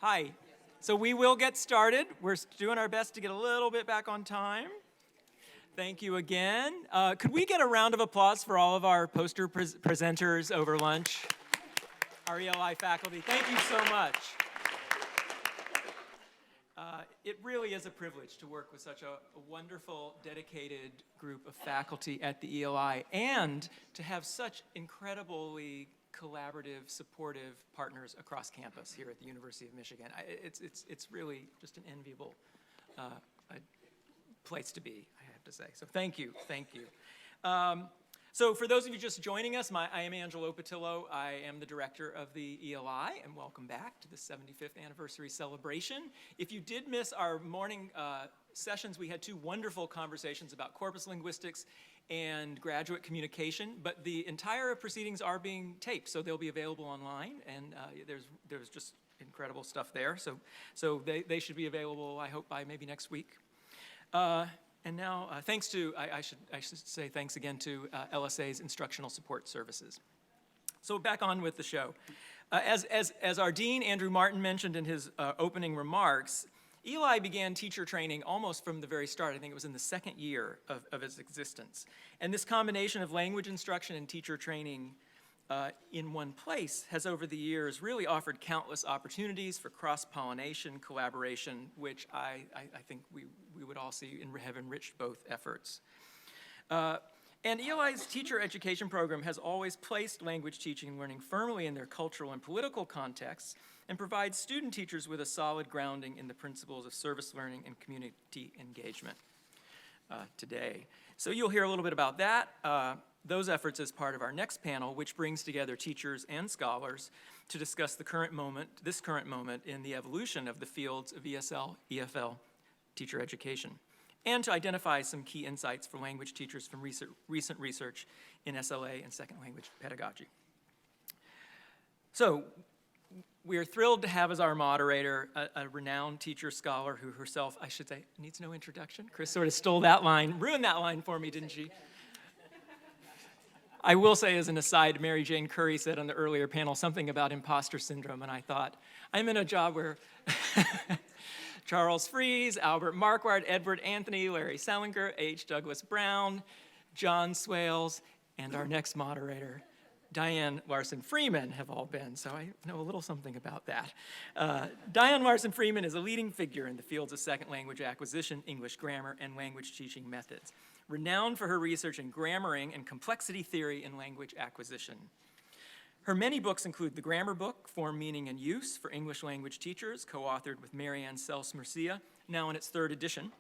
Hi. So we will get started. We're doing our best to get a little bit back on time. Thank you again. Could we get a round of applause for all of our poster presenters over lunch? Our ELI faculty, thank you so much. It really is a privilege to work with such a wonderful, dedicated group of faculty at the ELI and to have such incredibly collaborative, supportive partners across campus here at the University of Michigan. It's really just an enviable place to be, I have to say. So thank you, thank you. So for those of you just joining us, I am Angelo Patillo. I am the director of the ELI, and welcome back to the 75th anniversary celebration. If you did miss our morning sessions, we had two wonderful conversations about corpus linguistics and graduate communication, but the entire proceedings are being taped, so they'll be available online, and there's just incredible stuff there. So they should be available, I hope, by maybe next week. And now, thanks to, I should say thanks again to LSA's Instructional Support Services. So back on with the show. As our dean, Andrew Martin, mentioned in his opening remarks, ELI began teacher training almost from the very start. I think it was in the second year of its existence. And this combination of language instruction and teacher training in one place has over the years really offered countless opportunities for cross-pollination, collaboration, which I think we would all see have enriched both efforts. And ELI's teacher education program has always placed language teaching and learning firmly in their cultural and political contexts and provides student teachers with a solid grounding in the principles of service learning and community engagement today. So you'll hear a little bit about that. Those efforts as part of our next panel, which brings together teachers and scholars to discuss this current moment in the evolution of the fields of ESL, EFL, teacher education, and to identify some key insights for language teachers from recent research in SLA and second language pedagogy. So we are thrilled to have as our moderator a renowned teacher scholar who herself, I should say, needs no introduction. Chris sort of stole that line, ruined that line for me, didn't she? I will say as an aside, Mary Jane Curry said on the earlier panel something about imposter syndrome, and I thought, I'm in a job where Charles Fries, Albert Marquardt, Edward Anthony, Larry Salinger, H. Douglas Brown, John Swales, and our next moderator, Diane Larson Freeman, have all been, so I know a little something about that. Diane Larson Freeman is a leading figure in the fields of second language acquisition, English grammar, and language teaching methods, renowned for her research in grammaring and complexity theory in language acquisition. Her many books include the Grammar Book, Form, Meaning, and Use for English Language Teachers, co-authored with Marianne Sells-Murcia, now in its third edition,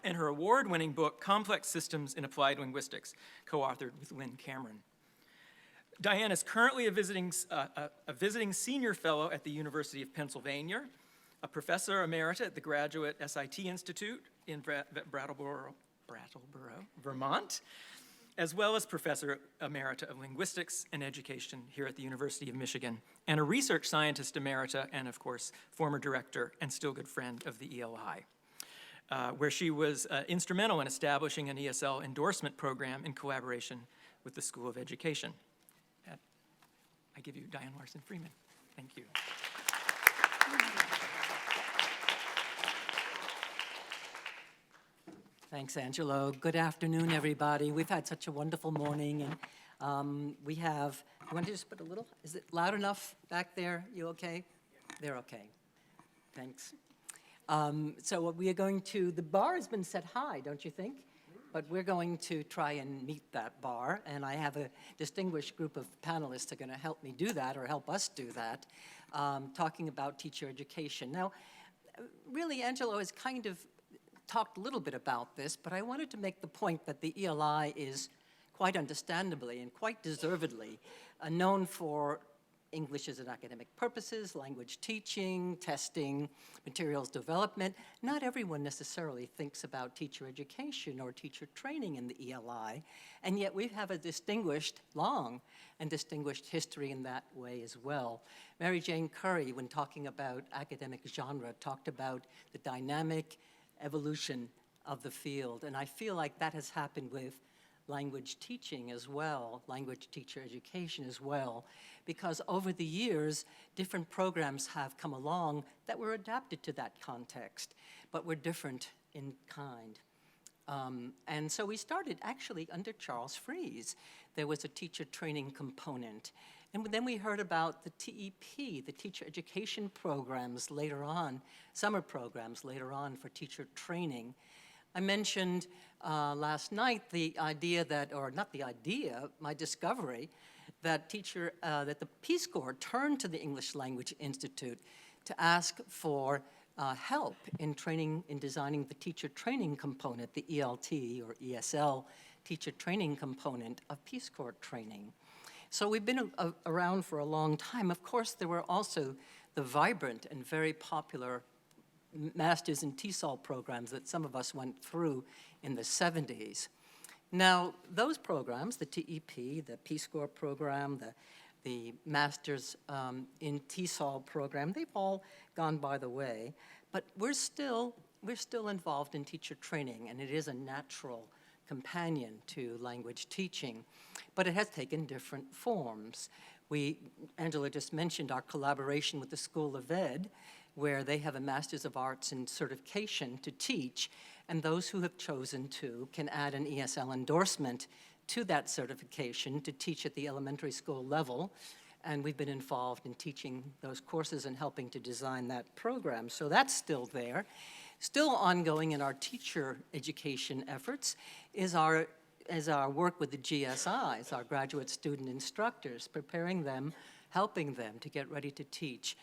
and her award-winning book, Complex Systems in Applied Linguistics, co-authored with Lynn Cameron. Diane is currently a visiting senior fellow at the University of Pennsylvania, a professor emerita at the Graduate SIT Institute in Brattleboro, Vermont, as well as professor emerita of linguistics and education here at the University of Michigan, and a research scientist emerita and, of course, former director and still good friend of the ELI, where she was instrumental in establishing an ESL endorsement program in collaboration with the School of Education. I give you Diane Larson Freeman. Thank you. Thanks, Angelo. Good afternoon, everybody. We've had such a wonderful morning, and you want to just put a little, is it loud enough back there? You okay? They're okay. Thanks. So what we are going to, the bar has been set high, don't you think? But we're going to try and meet that bar, and I have a distinguished group of panelists that are going to help me do that, or help us do that, talking about teacher education. Now, really, Angelo has kind of talked a little bit about this, but I wanted to make the point that the ELI is quite understandably and quite deservedly known for English as an academic purposes, language teaching, testing, materials development. Not everyone necessarily thinks about teacher education or teacher training in the ELI, and yet we have a long and distinguished history in that way as well. Mary Jane Curry, when talking about academic genre, talked about the dynamic evolution of the field, and I feel like that has happened with language teaching as well, language teacher education as well, because over the years, different programs have come along that were adapted to that context, but were different in kind. And so we started actually under Charles Fries. There was a teacher training component. And then we heard about the TEP, the teacher education programs later on, summer programs later on for teacher training. I mentioned last night the idea that, or not the idea, my discovery, that that the Peace Corps turned to the English Language Institute to ask for help in training, in designing the teacher training component, the ELT or ESL teacher training component of Peace Corps training. So we've been around for a long time. Of course, there were also the vibrant and very popular Masters in TESOL programs that some of us went through in the 70s. Now, those programs, the TEP, the Peace Corps program, the Masters in TESOL program, they've all gone by the way, but we're still involved in teacher training, and it is a natural companion to language teaching, but it has taken different forms. Angela just mentioned our collaboration with the School of Ed, where they have a Master's of Arts in certification to teach, and those who have chosen to can add an ESL endorsement to that certification to teach at the elementary school level, and we've been involved in teaching those courses and helping to design that program. So that's still there. Still ongoing in our teacher education efforts is our work with the GSIs, our graduate student instructors, preparing them, helping them to get ready to teach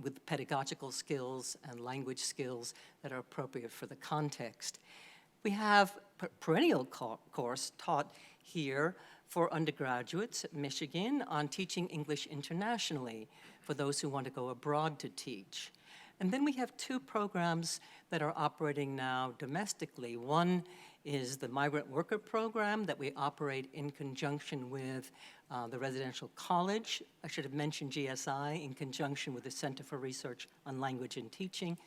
with pedagogical skills and language skills that are appropriate for the context. We have a perennial course taught here for undergraduates at Michigan on teaching English internationally for those who want to go abroad to teach. And then we have two programs that are operating now domestically. One is the migrant worker program that we operate in conjunction with the residential college. I should have mentioned GSI in conjunction with the Center for Research on Language and Teaching.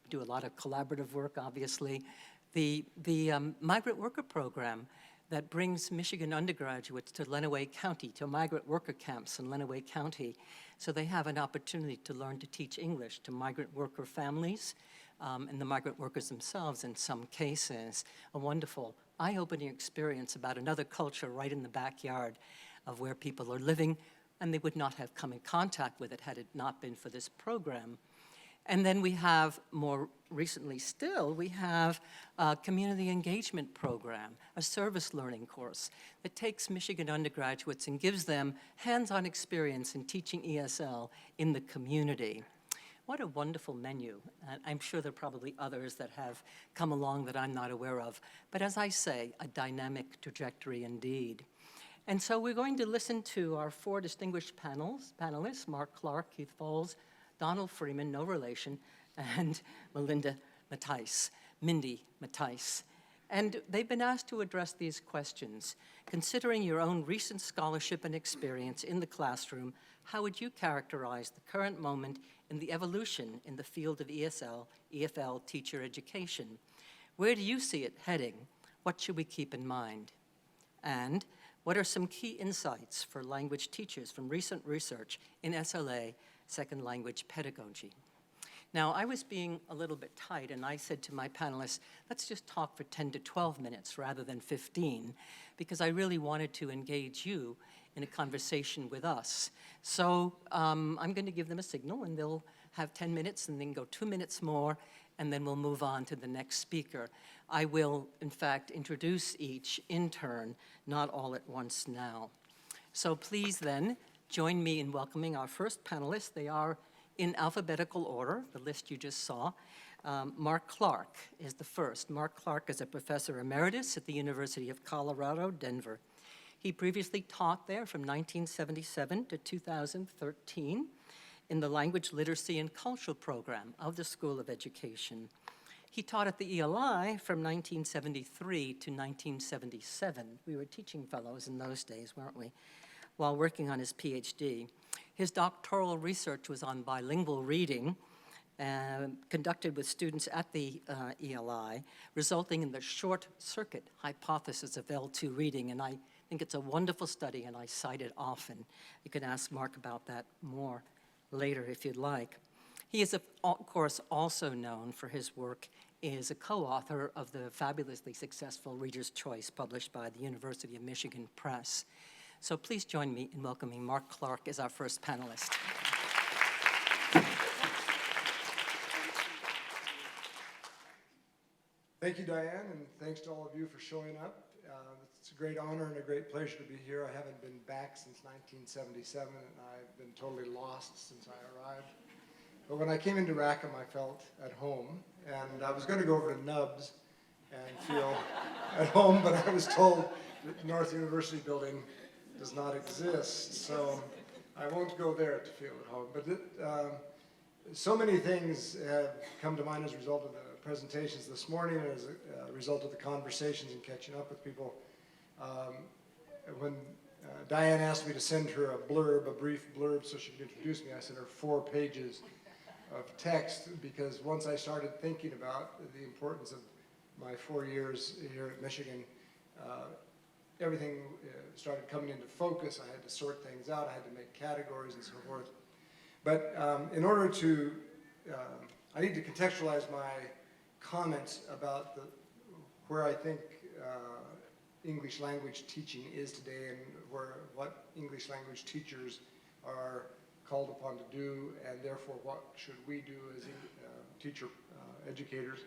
We do a lot of collaborative work, obviously. The migrant worker program that brings Michigan undergraduates to Lenawee County, to migrant worker camps in Lenawee County, so they have an opportunity to learn to teach English to migrant worker families and the migrant workers themselves in some cases. A wonderful, eye-opening experience about another culture right in the backyard of where people are living, and they would not have come in contact with it had it not been for this program. And then we have, more recently still, we have a community engagement program, a service learning course that takes Michigan undergraduates and gives them hands-on experience in teaching ESL in the community. What a wonderful menu. I'm sure there are probably others that have come along that I'm not aware of. But as I say, a dynamic trajectory indeed. And so we're going to listen to our four distinguished panelists, Mark Clark, Keith Foles, Donald Freeman, no relation, and Mindy Mattice. And they've been asked to address these questions. Considering your own recent scholarship and experience in the classroom, how would you characterize the current moment in the evolution in the field of ESL, EFL teacher education? Where do you see it heading? What should we keep in mind? And what are some key insights for language teachers from recent research in SLA, second language pedagogy? Now, I was being a little bit tight, and I said to my panelists, let's just talk for 10 to 12 minutes rather than 15, because I really wanted to engage you in a conversation with us. So I'm going to give them a signal, and they'll have 10 minutes, and then go 2 minutes more, and then we'll move on to the next speaker. I will, in fact, introduce each in turn, not all at once now. So please then join me in welcoming our first panelists. They are in alphabetical order, the list you just saw. Mark Clark is the first. Mark Clark is a professor emeritus at the University of Colorado, Denver. He previously taught there from 1977 to 2013 in the Language Literacy and Cultural program of the School of Education. He taught at the ELI from 1973 to 1977. We were teaching fellows in those days, weren't we? While working on his PhD. His doctoral research was on bilingual reading, conducted with students at the ELI, resulting in the short circuit hypothesis of L2 reading. And I think it's a wonderful study, and I cite it often. You can ask Mark about that more later if you'd like. He is, of course, also known for his work as a co-author of the fabulously successful Reader's Choice published by the University of Michigan Press. So please join me in welcoming Mark Clark as our first panelist. Thank you, Diane, and thanks to all of you for showing up. It's a great honor and a great pleasure to be here. I haven't been back since 1977, and I've been totally lost since I arrived. But when I came into Rackham, I felt at home, and I was going to go over to Nubs and feel at home, but I was told that the North University building does not exist, so I won't go there to feel at home. But so many things have come to mind as a result of the presentations this morning, and as a result of the conversations and catching up with people. When Diane asked me to send her a brief blurb so she could introduce me, I sent her 4 pages of text, because once I started thinking about the importance of my 4 years here at Michigan, everything started coming into focus. I had to sort things out, I had to make categories and so forth. But in order to, I need to contextualize my comments about where I think English language teaching is today, and what English language teachers are called upon to do, and therefore what should we do as teacher educators.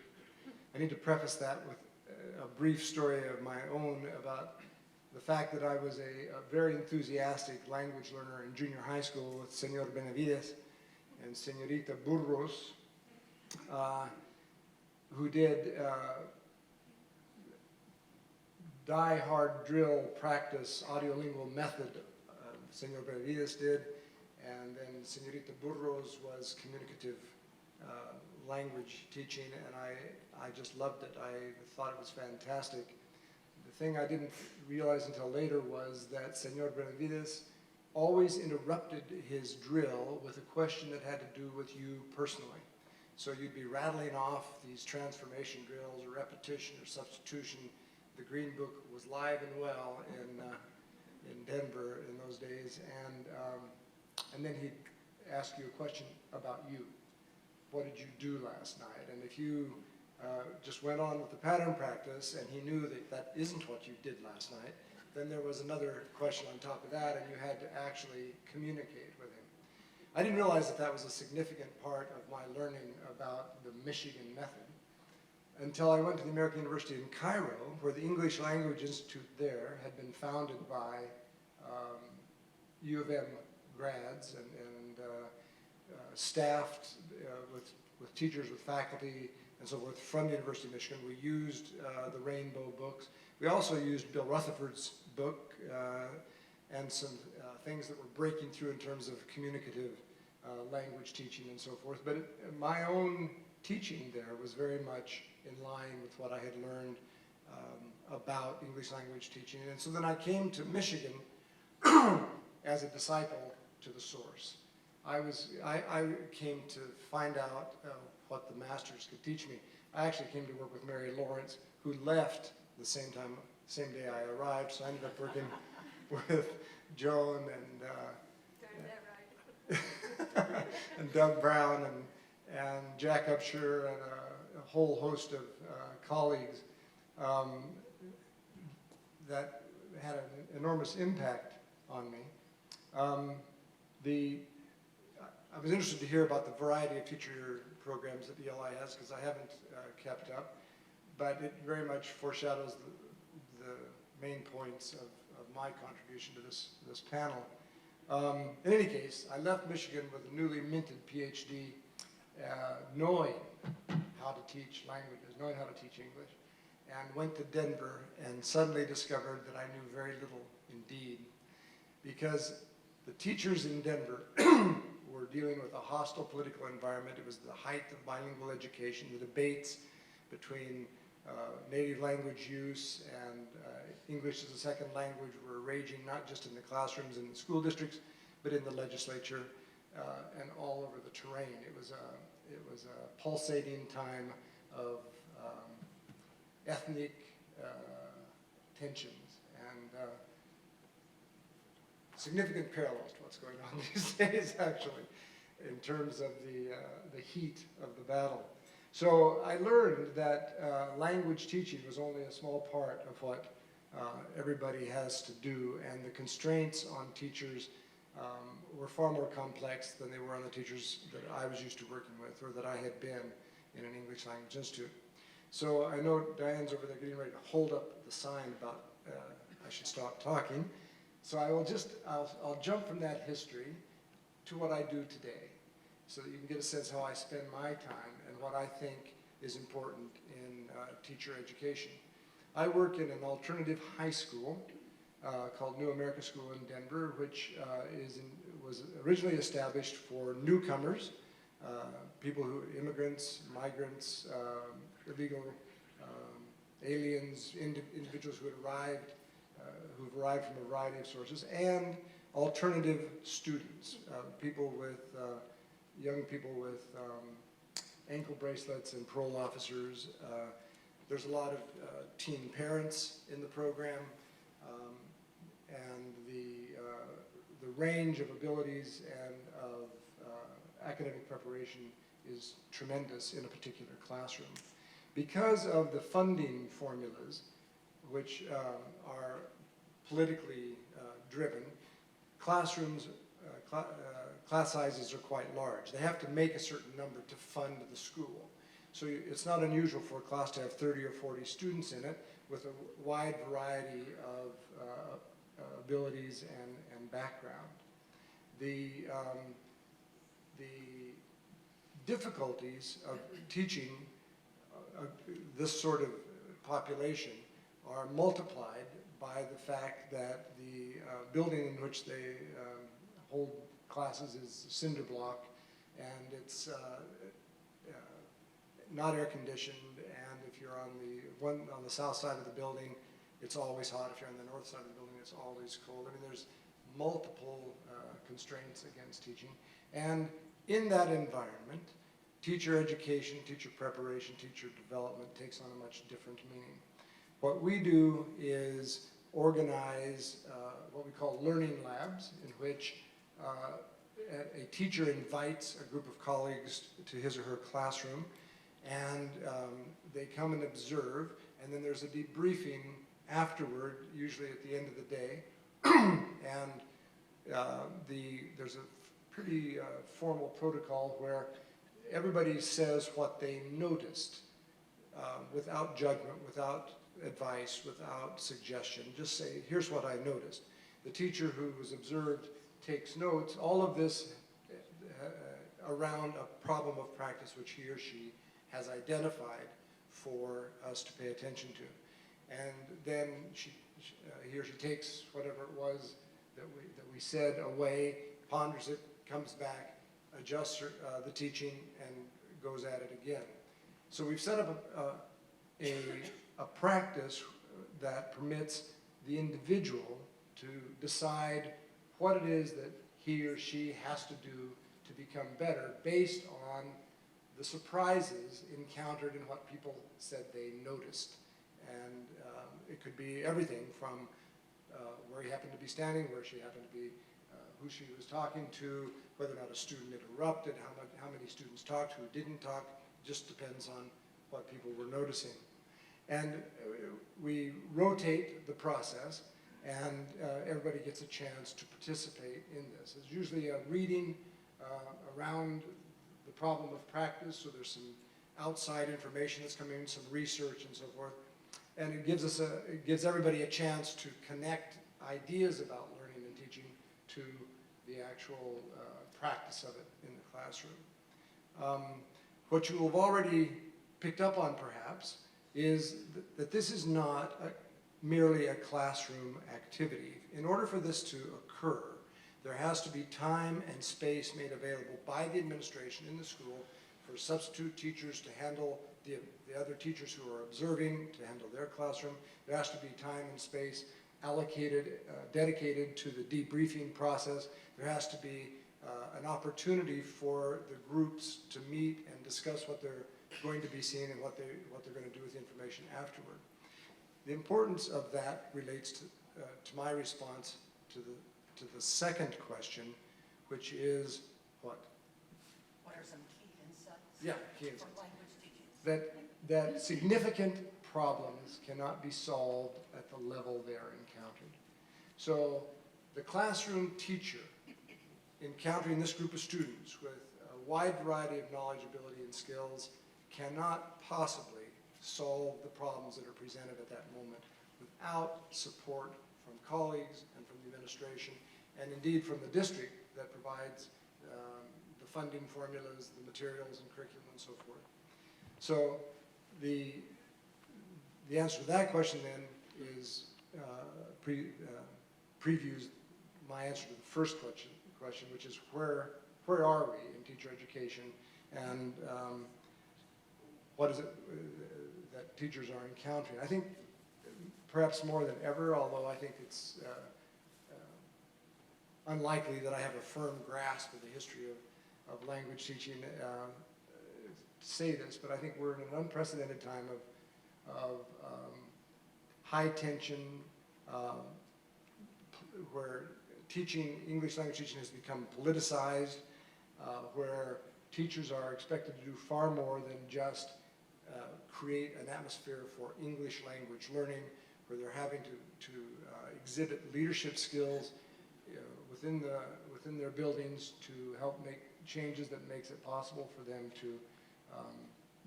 I need to preface that with a brief story of my own about the fact that I was a very enthusiastic language learner in junior high school with Senor Benavides and Senorita Burros, who did die-hard drill practice audiolingual method. Senor Benavides did, and then Senorita Burros was communicative language teaching, and I just loved it. I thought it was fantastic. The thing I didn't realize until later was that Senor Benavides always interrupted his drill with a question that had to do with you personally. So you'd be rattling off these transformation drills or repetition or substitution. The Green Book was live and well in Denver in those days, and then he'd ask you a question about you. What did you do last night? And if you just went on with the pattern practice and he knew that that isn't what you did last night, then there was another question on top of that, and you had to actually communicate with him. I didn't realize that that was a significant part of my learning about the Michigan method until I went to the American University in Cairo, where the English Language Institute there had been founded by U of M grads and staffed with teachers, with faculty, and so forth from the University of Michigan. We used the Rainbow books. We also used Bill Rutherford's book and some things that were breaking through in terms of communicative language teaching and so forth. But my own teaching there was very much in line with what I had learned about English language teaching. And so then I came to Michigan as a disciple to the source. I came to find out what the masters could teach me. I actually came to work with Mary Lawrence, who left the same day I arrived, so I ended up working with Joan and Doug Brown and Jack Upshur and a whole host of colleagues that had an enormous impact on me. I was interested to hear about the variety of teacher programs that ELI has, because I haven't kept up, but it very much foreshadows the main points of my contribution to this panel. In any case, I left Michigan with a newly minted PhD, knowing how to teach languages, knowing how to teach English, and went to Denver and suddenly discovered that I knew very little indeed, because the teachers in Denver were dealing with a hostile political environment. It was the height of bilingual education. The debates between native language use and English as a second language were raging, not just in the classrooms and the school districts, but in the legislature. and all over the terrain. It was a pulsating time of ethnic tensions and significant parallels to what's going on these days, actually, in terms of the heat of the battle. So I learned that language teaching was only a small part of what everybody has to do, and the constraints on teachers were far more complex than they were on the teachers that I was used to working with or that I had been in an English language institute. So I know Diane's over there getting ready to hold up the sign about I should stop talking. So I'll jump from that history to what I do today, so that you can get a sense how I spend my time and what I think is important in teacher education. I work in an alternative high school called New America School in Denver, which was originally established for newcomers, immigrants, migrants, illegal aliens, individuals who've arrived from a variety of sources, and alternative students, young people with ankle bracelets and parole officers. There's a lot of teen parents in the program, and the range of abilities and of academic preparation is tremendous in a particular classroom. Because of the funding formulas, which are politically driven, class sizes are quite large. They have to make a certain number to fund the school. So it's not unusual for a class to have 30 or 40 students in it with a wide variety of abilities and background. The difficulties of teaching this sort of population are multiplied by the fact that the building in which they hold classes is cinder block, and it's not air conditioned, and if you're on the south side of the building, it's always hot. If you're on the north side of the building, it's always cold. I mean, there's multiple constraints against teaching, and in that environment, teacher education, teacher preparation, teacher development takes on a much different meaning. What we do is organize what we call learning labs, in which a teacher invites a group of colleagues to his or her classroom, and they come and observe, and then there's a debriefing afterward, usually at the end of the day, and there's a pretty formal protocol where everybody says what they noticed without judgment, without advice, without suggestion. Just say, here's what I noticed. The teacher who was observed takes notes, all of this around a problem of practice which he or she has identified for us to pay attention to. And then he or she takes whatever it was that we said away, ponders it, comes back, adjusts the teaching, and goes at it again. So we've set up a practice that permits the individual to decide what it is that he or she has to do to become better based on the surprises encountered in what people said they noticed. And it could be everything from where he happened to be standing, where she happened to be, who she was talking to, whether or not a student interrupted, how many students talked, who didn't talk. Just depends on what people were noticing. And we rotate the process, and everybody gets a chance to participate in this. There's usually a reading around the problem of practice, so there's some outside information that's coming in, some research and so forth. And it gives everybody a chance to connect ideas about learning and teaching to the actual practice of it in the classroom. What you have already picked up on, perhaps, is that this is not merely a classroom activity. In order for this to occur, there has to be time and space made available by the administration in the school for substitute teachers to handle the other teachers who are observing, to handle their classroom. There has to be time and space allocated, dedicated to the debriefing process. There has to be an opportunity for the groups to meet and discuss what they're going to be seeing and what they're going to do with the information afterward. The importance of that relates to my response to the second question, which is what? What are some key insights? Yeah, key insights. For language teachers. That significant problems cannot be solved at the level they are encountered. So the classroom teacher encountering this group of students with a wide variety of knowledge, ability, and skills cannot possibly solve the problems that are presented at that moment without support from colleagues and from the administration, and indeed from the district that provides the funding formulas, the materials and curriculum and so forth. So the answer to that question then is previews my answer to the first question, which is where are we in teacher education, and what is it that teachers are encountering? I think perhaps more than ever, although I think it's unlikely that I have a firm grasp of the history of language teaching to say this, but I think we're in an unprecedented time of high tension, where English language teaching has become politicized, where teachers are expected to do far more than just create an atmosphere for English language learning, where they're having to exhibit leadership skills within their buildings to help make changes that makes it possible for them to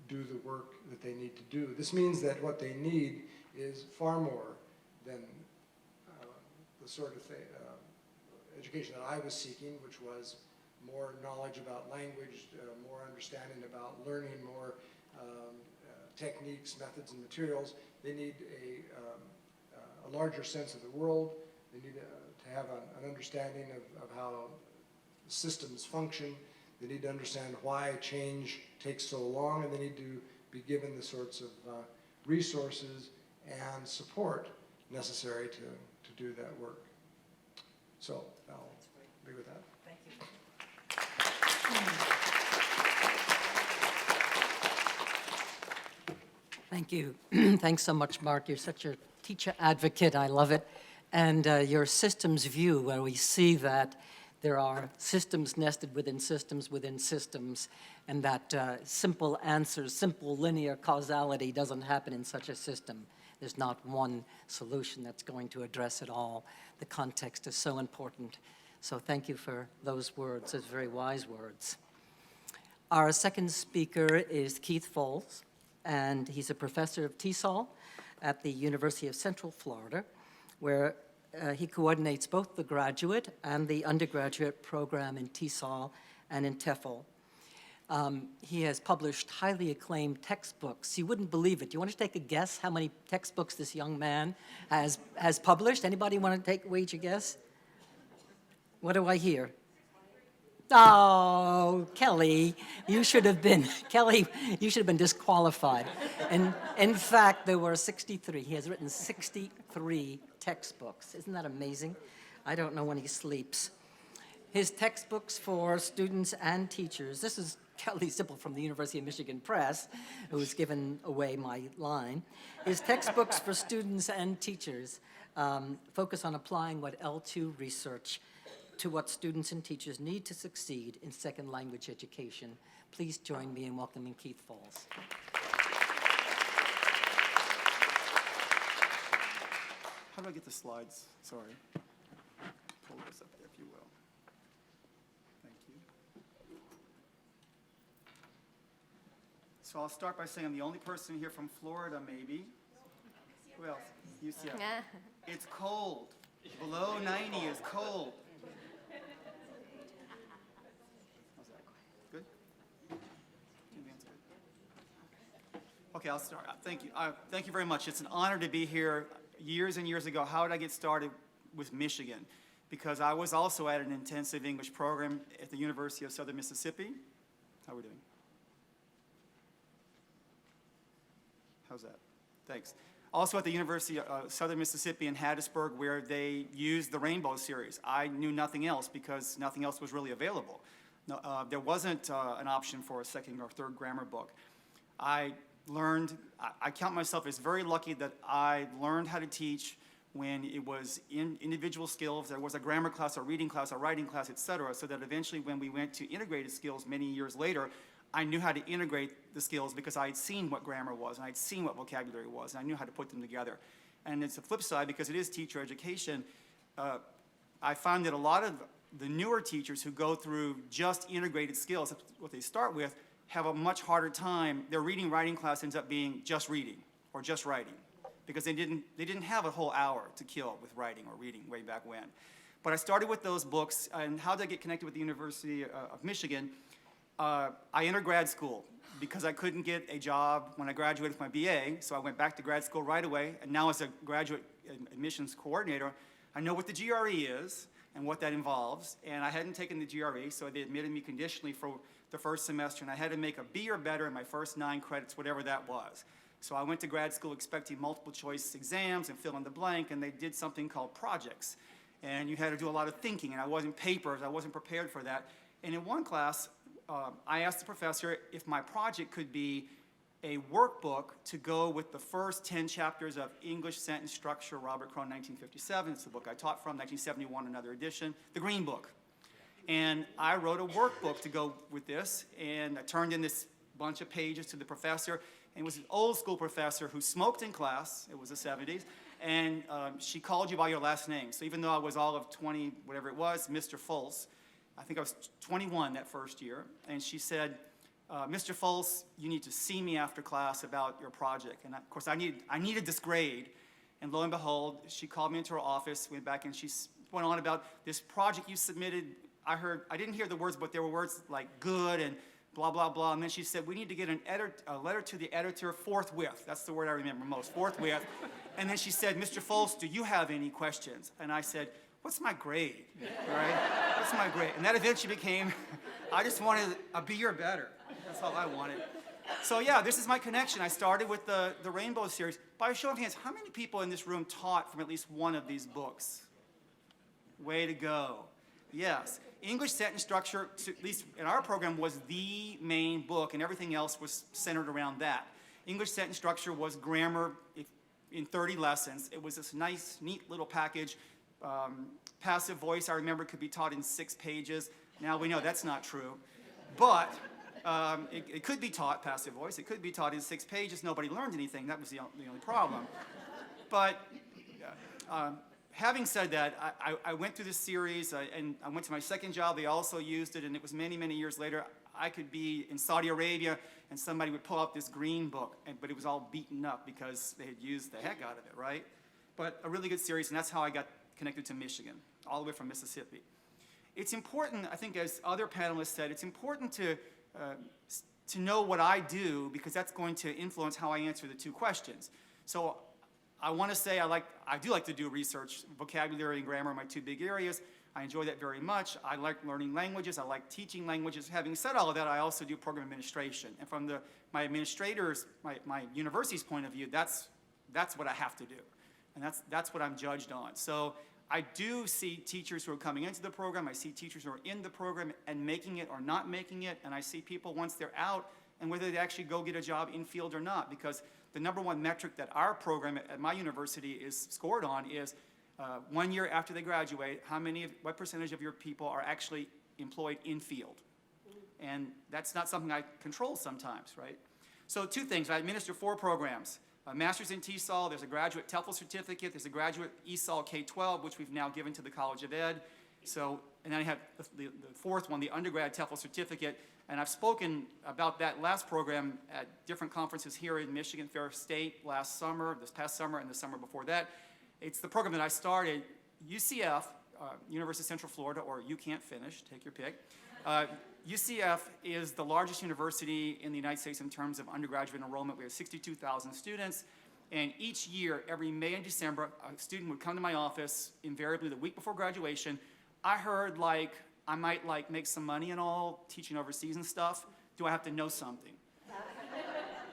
do the work that they need to do. This means that what they need is far more than the sort of education that I was seeking, which was more knowledge about language, more understanding about learning, more techniques, methods, and materials. They need a larger sense of the world. They need to have an understanding of how systems function. They need to understand why change takes so long, and they need to be given the sorts of resources and support necessary to do that work. So I'll be with that. Thank you. Thank you. Thanks so much, Mark. You're such a teacher advocate. I love it. And your systems view, where we see that there are systems nested within systems, and that simple answers, simple linear causality doesn't happen in such a system. There's not one solution that's going to address it all. The context is so important. So thank you for those words, those very wise words. Our second speaker is Keith Foles, and he's a professor of TESOL at the University of Central Florida, where he coordinates both the graduate and the undergraduate program in TESOL and in TEFL. He has published highly acclaimed textbooks. You wouldn't believe it. Do you want to take a guess how many textbooks this young man has published? Anybody want to wage a guess? What do I hear? Oh, Kelly, you should have been disqualified. And in fact, there were 63. He has written 63 textbooks. Isn't that amazing? I don't know when he sleeps. His textbooks for students and teachers. This is Kelly Zippel from the University of Michigan Press, who's given away my line. His textbooks for students and teachers focus on applying what L2 research to what students and teachers need to succeed in second language education. Please join me in welcoming Keith Foles. How do I get the slides? Sorry. Pull this up there, if you will. Thank you. So I'll start by saying I'm the only person here from Florida, maybe. Who else? UCF. It's cold. Below 90 is cold. How's that? Good? Advance good. Okay, I'll start. Thank you. Thank you very much. It's an honor to be here. Years and years ago, how did I get started with Michigan? Because I was also at an intensive English program at the University of Southern Mississippi. How are we doing? How's that? Thanks. Also at the University of Southern Mississippi in Hattiesburg, where they used the Rainbow series. I knew nothing else because nothing else was really available. No, there wasn't an option for a second or third grammar book. I count myself as very lucky that I learned how to teach when it was in individual skills. There was a grammar class, a reading class, a writing class, et cetera, so that eventually when we went to integrated skills many years later, I knew how to integrate the skills because I had seen what grammar was, and I had seen what vocabulary was, and I knew how to put them together. And it's the flip side, because it is teacher education. I find that a lot of the newer teachers who go through just integrated skills, that's what they start with, have a much harder time. Their reading writing class ends up being just reading or just writing, because they didn't have a whole hour to kill with writing or reading way back when. But I started with those books, and how did I get connected with the University of Michigan? I entered grad school because I couldn't get a job when I graduated with my BA, so I went back to grad school right away, and now as a graduate admissions coordinator, I know what the GRE is and what that involves, and I hadn't taken the GRE, so they admitted me conditionally for the first semester, and I had to make a B or better in my first 9 credits, whatever that was. So I went to grad school expecting multiple choice exams and fill in the blank, and they did something called projects. And you had to do a lot of thinking, and I wasn't papers, I wasn't prepared for that. And in one class, I asked the professor if my project could be a workbook to go with the first 10 chapters of English Sentence Structure, Robert Krohn, 1957. It's the book I taught from, 1971, another edition, the Green Book. And I wrote a workbook to go with this, and I turned in this bunch of pages to the professor, and it was an old school professor who smoked in class, it was the 70s, and she called you by your last name. So even though I was all of 20, whatever it was, Mr. Fultz, I think I was 21 that first year, and she said, Mr. Fultz, you need to see me after class about your project. And of course, I needed this grade, and lo and behold, she called me into her office, went back, and she went on about this project you submitted. I didn't hear the words, but there were words like good and blah, blah, blah, and then she said, we need to get a letter to the editor forthwith. That's the word I remember most, forthwith. And then she said, Mr. Fultz, do you have any questions? And I said, what's my grade, right? What's my grade? And that eventually became, I just wanted a B or better. That's all I wanted. So yeah, this is my connection. I started with the Rainbow series. By a show of hands, how many people in this room taught from at least one of these books? Way to go. Yes. English Sentence Structure, at least in our program, was the main book, and everything else was centered around that. English Sentence Structure was grammar in 30 lessons. It was this nice, neat little package. Passive voice, I remember, could be taught in 6 pages. Now we know that's not true. But it could be taught, passive voice. It could be taught in 6 pages. Nobody learned anything. That was the only problem. But having said that, I went through this series, and I went to my second job. They also used it, and it was many, many years later. I could be in Saudi Arabia, and somebody would pull out this green book, but it was all beaten up because they had used the heck out of it, right? But a really good series, and that's how I got connected to Michigan, all the way from Mississippi. It's important, I think, as other panelists said, it's important to know what I do, because that's going to influence how I answer the 2 questions. So I want to say I do like to do research. Vocabulary and grammar are my 2 big areas. I enjoy that very much. I like learning languages. I like teaching languages. Having said all of that, I also do program administration. And from my administrators, my university's point of view, that's what I have to do. And that's what I'm judged on. So I do see teachers who are coming into the program. I see teachers who are in the program and making it or not making it. And I see people once they're out and whether they actually go get a job in field or not. Because the #1 metric that our program at my university is scored on is 1 year after they graduate, what percentage of your people are actually employed in field? And that's not something I control sometimes, right? So 2 things. I administer 4 programs. A master's in TESOL, there's a graduate TEFL certificate, there's a graduate ESOL K-12, which we've now given to the College of Ed. So, and then I have the 4th one, the undergrad TEFL certificate, and I've spoken about that last program at different conferences here in Michigan Fair State this past summer, and the summer before that. It's the program that I started. UCF, University of Central Florida, or you can't finish, take your pick. UCF is the largest university in the United States in terms of undergraduate enrollment. We have 62,000 students, and each year, every May and December, a student would come to my office, invariably the week before graduation. I heard I might make some money and all, teaching overseas and stuff. Do I have to know something?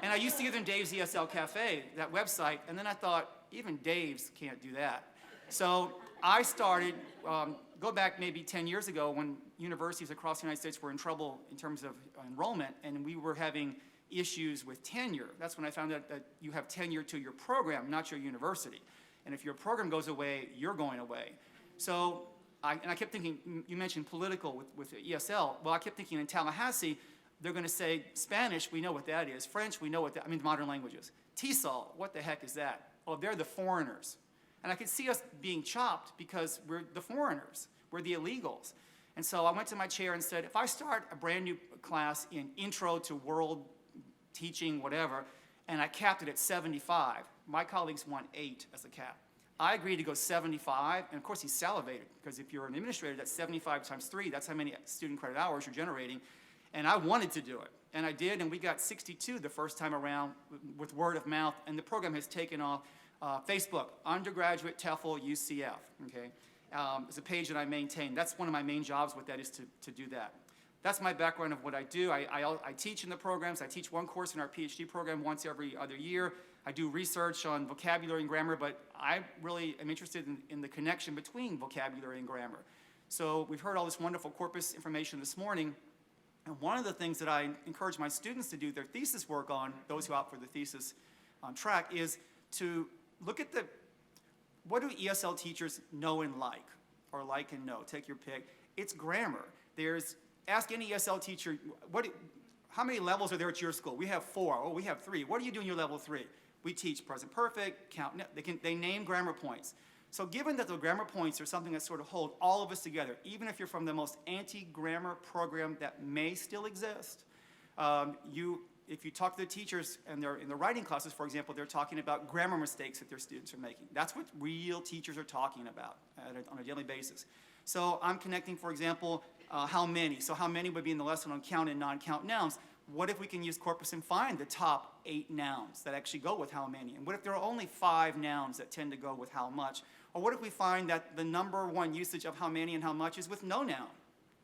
And I used to give them Dave's ESL Cafe, that website, and then I thought, even Dave's can't do that. So I started, go back maybe 10 years ago when universities across the United States were in trouble in terms of enrollment, and we were having issues with tenure. That's when I found out that you have tenure to your program, not your university. And if your program goes away, you're going away. So I kept thinking, you mentioned political with ESL. Well, I kept thinking in Tallahassee, they're going to say Spanish, we know what that is. French, we know what that, I mean modern languages. TESOL, what the heck is that? Oh, they're the foreigners. And I could see us being chopped because we're the foreigners. We're the illegals. And so I went to my chair and said, if I start a brand new class in Intro to World Teaching, whatever, and I capped it at 75, my colleagues want 8 as a cap. I agreed to go 75, and of course he salivated, because if you're an administrator, that's 75 times 3, that's how many student credit hours you're generating. And I wanted to do it, and I did, and we got 62 the first time around with word of mouth, and the program has taken off. Facebook, undergraduate TEFL UCF, okay? It's a page that I maintain. That's one of my main jobs with that, is to do that. That's my background of what I do. I teach in the programs. I teach one course in our PhD program once every other year. I do research on vocabulary and grammar, but I really am interested in the connection between vocabulary and grammar. So we've heard all this wonderful corpus information this morning, and one of the things that I encourage my students to do their thesis work on, those who opt for the thesis track, is to look at what do ESL teachers know and like, or like and know, take your pick. It's grammar. Ask any ESL teacher, how many levels are there at your school? We have 4, oh, we have 3. What do you do in your level 3? We teach present perfect, count, they name grammar points. So given that the grammar points are something that sort of hold all of us together, even if you're from the most anti-grammar program that may still exist, if you talk to the teachers and they're in the writing classes, for example, they're talking about grammar mistakes that their students are making. That's what real teachers are talking about on a daily basis. So I'm connecting, for example, how many. So how many would be in the lesson on count and non-count nouns. What if we can use corpus and find the top 8 nouns that actually go with how many? And what if there are only 5 nouns that tend to go with how much? Or what if we find that the number 1 usage of how many and how much is with no noun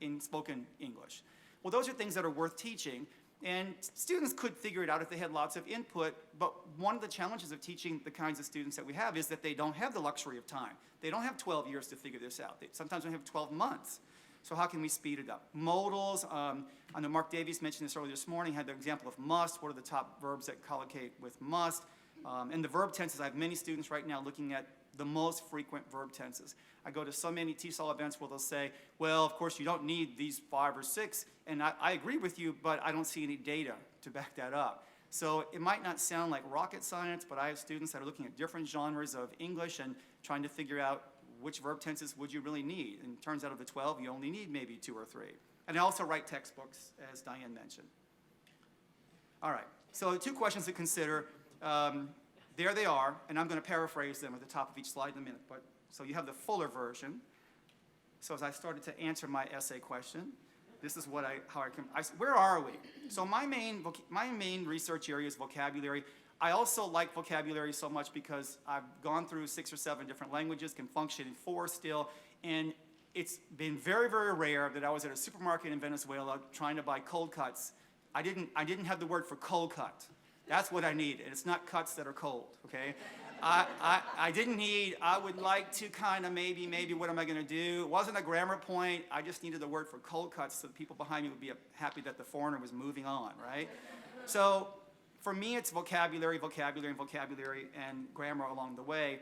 in spoken English? Well, those are things that are worth teaching. And students could figure it out if they had lots of input, but one of the challenges of teaching the kinds of students that we have is that they don't have the luxury of time. They don't have 12 years to figure this out. They sometimes don't have 12 months. So how can we speed it up? Modals, I know Mark Davies mentioned this earlier this morning, had the example of must. What are the top verbs that collocate with must? And the verb tenses, I have many students right now looking at the most frequent verb tenses. I go to so many TESOL events where they'll say, well, of course, you don't need these 5 or 6. And I agree with you, but I don't see any data to back that up. So it might not sound like rocket science, but I have students that are looking at different genres of English and trying to figure out which verb tenses would you really need. And it turns out of the 12, you only need maybe 2 or 3. And I also write textbooks, as Diane mentioned. All right, so 2 questions to consider. There they are, and I'm going to paraphrase them at the top of each slide in a minute. But so you have the fuller version. So as I started to answer my essay question, this is where are we? So my main research area is vocabulary. I also like vocabulary so much because I've gone through 6 or 7 different languages, can function in 4 still, and it's been very, very rare that I was at a supermarket in Venezuela trying to buy cold cuts. I didn't have the word for cold cut. That's what I need, and it's not cuts that are cold, okay? I would like to kind of maybe what am I going to do? It wasn't a grammar point. I just needed the word for cold cuts so the people behind me would be happy that the foreigner was moving on, right? So for me, it's vocabulary, vocabulary, and vocabulary, and grammar along the way.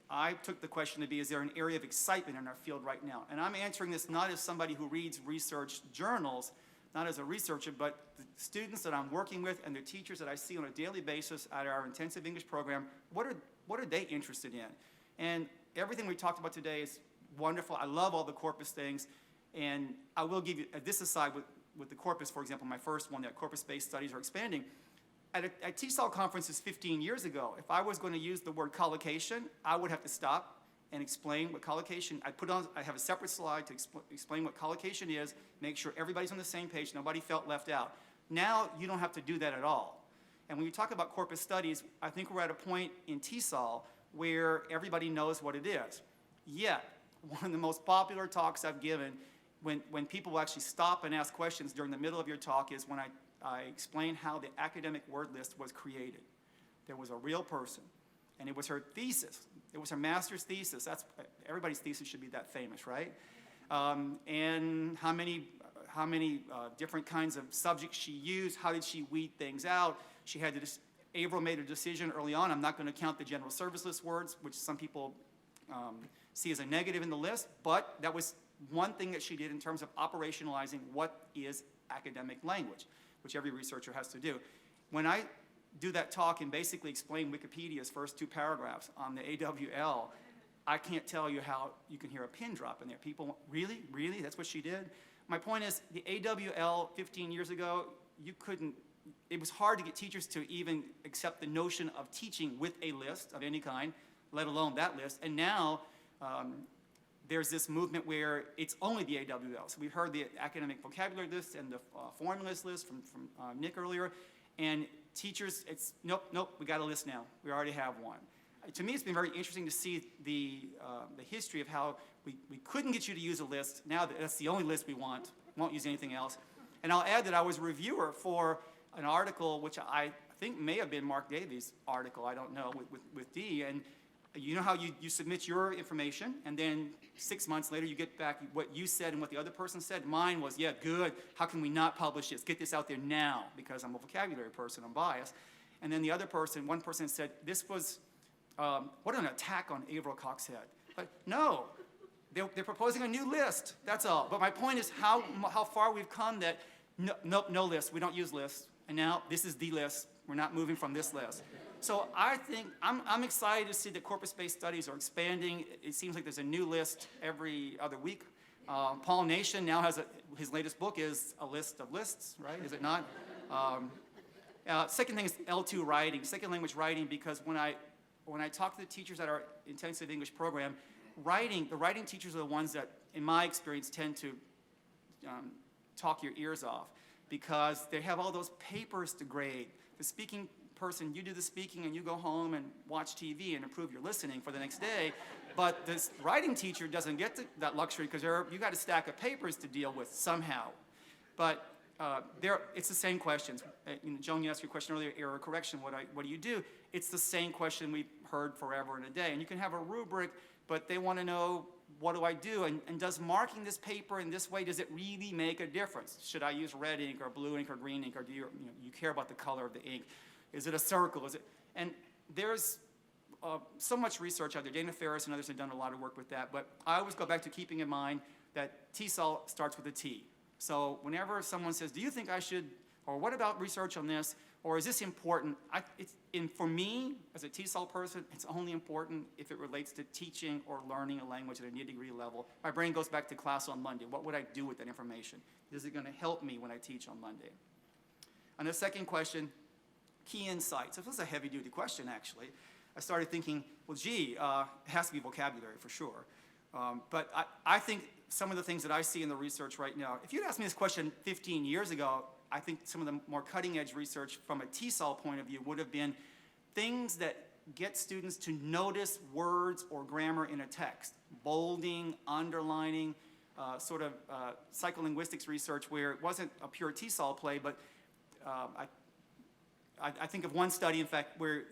I took the question to be, is there an area of excitement in our field right now? And I'm answering this not as somebody who reads research journals, not as a researcher, but the students that I'm working with and the teachers that I see on a daily basis at our intensive English program, what are they interested in? And everything we talked about today is wonderful. I love all the corpus things, and I will give you this aside with the corpus, for example, my first one, that corpus-based studies are expanding. At TESOL conferences 15 years ago, if I was going to use the word collocation, I would have to stop and explain what collocation, I have a separate slide to explain what collocation is, make sure everybody's on the same page, nobody felt left out. Now, you don't have to do that at all. And when you talk about corpus studies, I think we're at a point in TESOL where everybody knows what it is. Yet, one of the most popular talks I've given, when people will actually stop and ask questions during the middle of your talk is when I explain how the academic word list was created. There was a real person, and it was her thesis. It was her master's thesis. Everybody's thesis should be that famous, right? And how many different kinds of subjects she used, how did she weed things out. She had to Avril made a decision early on, I'm not going to count the general service list words, which some people see as a negative in the list, but that was one thing that she did in terms of operationalizing what is academic language, which every researcher has to do. When I do that talk and basically explain Wikipedia's first 2 paragraphs on the AWL, I can't tell you how you can hear a pin drop in there. People, really? Really? That's what she did? My point is, the AWL 15 years ago, it was hard to get teachers to even accept the notion of teaching with a list of any kind, let alone that list. And now, there's this movement where it's only the AWL. So we heard the academic vocabulary list and the formulas list from Nick earlier. And teachers, it's, nope, we got a list now. We already have one. To me, it's been very interesting to see the history of how we couldn't get you to use a list. Now that's the only list we want. Won't use anything else. And I'll add that I was a reviewer for an article, which I think may have been Mark Davies' article, I don't know, with Dee. And you know how you submit your information, and then 6 months later you get back what you said and what the other person said? Mine was, yeah, good. How can we not publish this? Get this out there now, because I'm a vocabulary person, I'm biased. And then the other person, one person said, this was, what an attack on Avril Coxhead. But no, they're proposing a new list, that's all. But my point is how far we've come that no list, we don't use lists. And now this is the list, we're not moving from this list. So I think, I'm excited to see that corpus-based studies are expanding. It seems like there's a new list every other week. Paul Nation now has his latest book is a list of lists, right? Is it not? Second thing is L2 writing, second language writing, because when I talk to the teachers at our intensive English program, the writing teachers are the ones that, in my experience, tend to talk your ears off, because they have all those papers to grade. The speaking person, you do the speaking and you go home and watch TV and improve your listening for the next day. But this writing teacher doesn't get that luxury, because you got a stack of papers to deal with somehow. But it's the same questions. Joan, you asked your question earlier, error correction, what do you do? It's the same question we've heard forever and a day. And you can have a rubric, but they want to know, what do I do? And does marking this paper in this way, does it really make a difference? Should I use red ink or blue ink or green ink, or do you care about the color of the ink? Is it a circle? And there's so much research out there. Dana Ferris and others have done a lot of work with that. But I always go back to keeping in mind that TESOL starts with a T. So whenever someone says, do you think I should, or what about research on this, or is this important? For me, as a TESOL person, it's only important if it relates to teaching or learning a language at a near-degree level. My brain goes back to class on Monday. What would I do with that information? Is it going to help me when I teach on Monday? And the second question, key insights. This was a heavy-duty question, actually. I started thinking, well, gee, it has to be vocabulary for sure. But I think some of the things that I see in the research right now, if you'd asked me this question 15 years ago, I think some of the more cutting-edge research from a TESOL point of view would have been things that get students to notice words or grammar in a text. Bolding, underlining, sort of psycholinguistics research where it wasn't a pure TESOL play, but I think of one study, in fact, where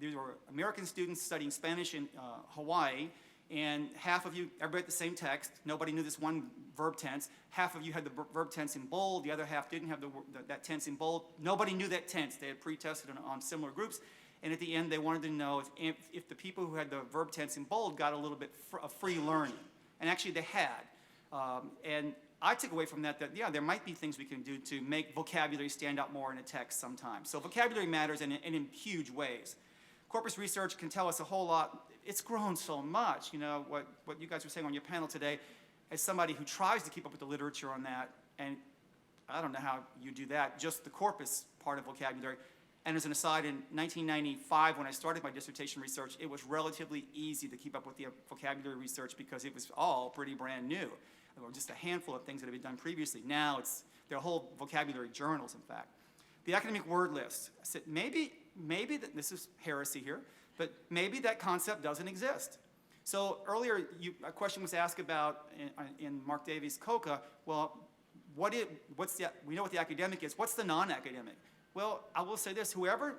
there were American students studying Spanish in Hawaii, and half of you, everybody had the same text. Nobody knew this one verb tense. Half of you had the verb tense in bold. The other half didn't have that tense in bold. Nobody knew that tense. They had pre-tested on similar groups. And at the end, they wanted to know if the people who had the verb tense in bold got a little bit of free learning. And actually, they had. And I took away from that, yeah, there might be things we can do to make vocabulary stand out more in a text sometimes. So vocabulary matters and in huge ways. Corpus research can tell us a whole lot. It's grown so much. You know, what you guys were saying on your panel today, as somebody who tries to keep up with the literature on that, and I don't know how you do that, just the corpus part of vocabulary. And as an aside, in 1995, when I started my dissertation research, it was relatively easy to keep up with the vocabulary research because it was all pretty brand new. There were just a handful of things that had been done previously. Now there are whole vocabulary journals, in fact. The academic word list. I said, maybe this is heresy here, but maybe that concept doesn't exist. So earlier, a question was asked about in Mark Davies' COCA, well, we know what the academic is, what's the non-academic? Well, I will say this, whoever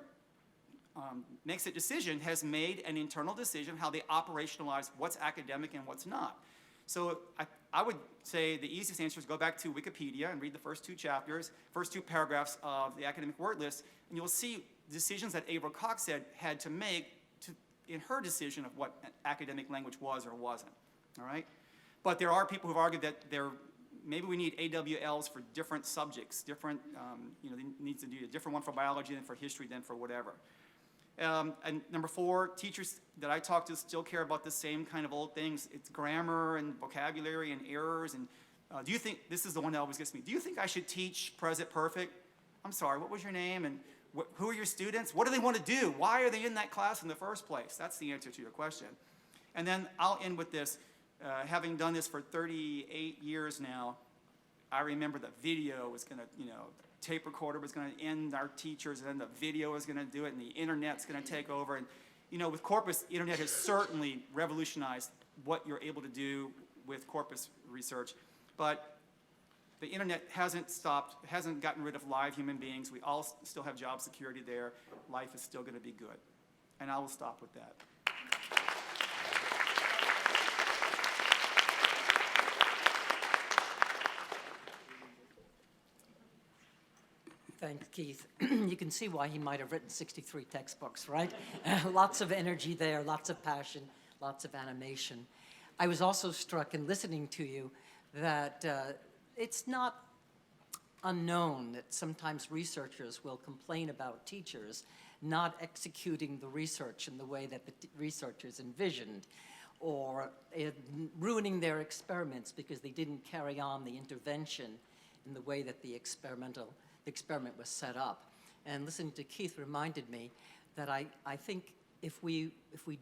makes a decision has made an internal decision how they operationalize what's academic and what's not. So I would say the easiest answer is go back to Wikipedia and read the first two chapters, first two paragraphs of the academic word list, and you'll see decisions that Avra Cox had to make in her decision of what academic language was or wasn't, all right? But there are people who've argued that maybe we need AWLs for different subjects, different, they need to do a different one for biology than for history than for whatever. And number 4, teachers that I talk to still care about the same kind of old things. It's grammar and vocabulary and errors. And do you think, this is the one that always gets me, do you think I should teach present perfect? I'm sorry, what was your name? And who are your students? What do they want to do? Why are they in that class in the first place? That's the answer to your question. And then I'll end with this. Having done this for 38 years now, I remember the video was going to, tape recorder was going to end our teachers, and then the video was going to do it, and the internet's going to take over. And, with Corpus, the internet has certainly revolutionized what you're able to do with Corpus research. But the internet hasn't gotten rid of live human beings. We all still have job security there. Life is still going to be good. And I will stop with that. Thanks, Keith. You can see why he might have written 63 textbooks, right? Lots of energy there, lots of passion, lots of animation. I was also struck in listening to you that it's not unknown that sometimes researchers will complain about teachers not executing the research in the way that the researchers envisioned, or ruining their experiments because they didn't carry on the intervention in the way that the experiment was set up. And listening to Keith reminded me that I think if we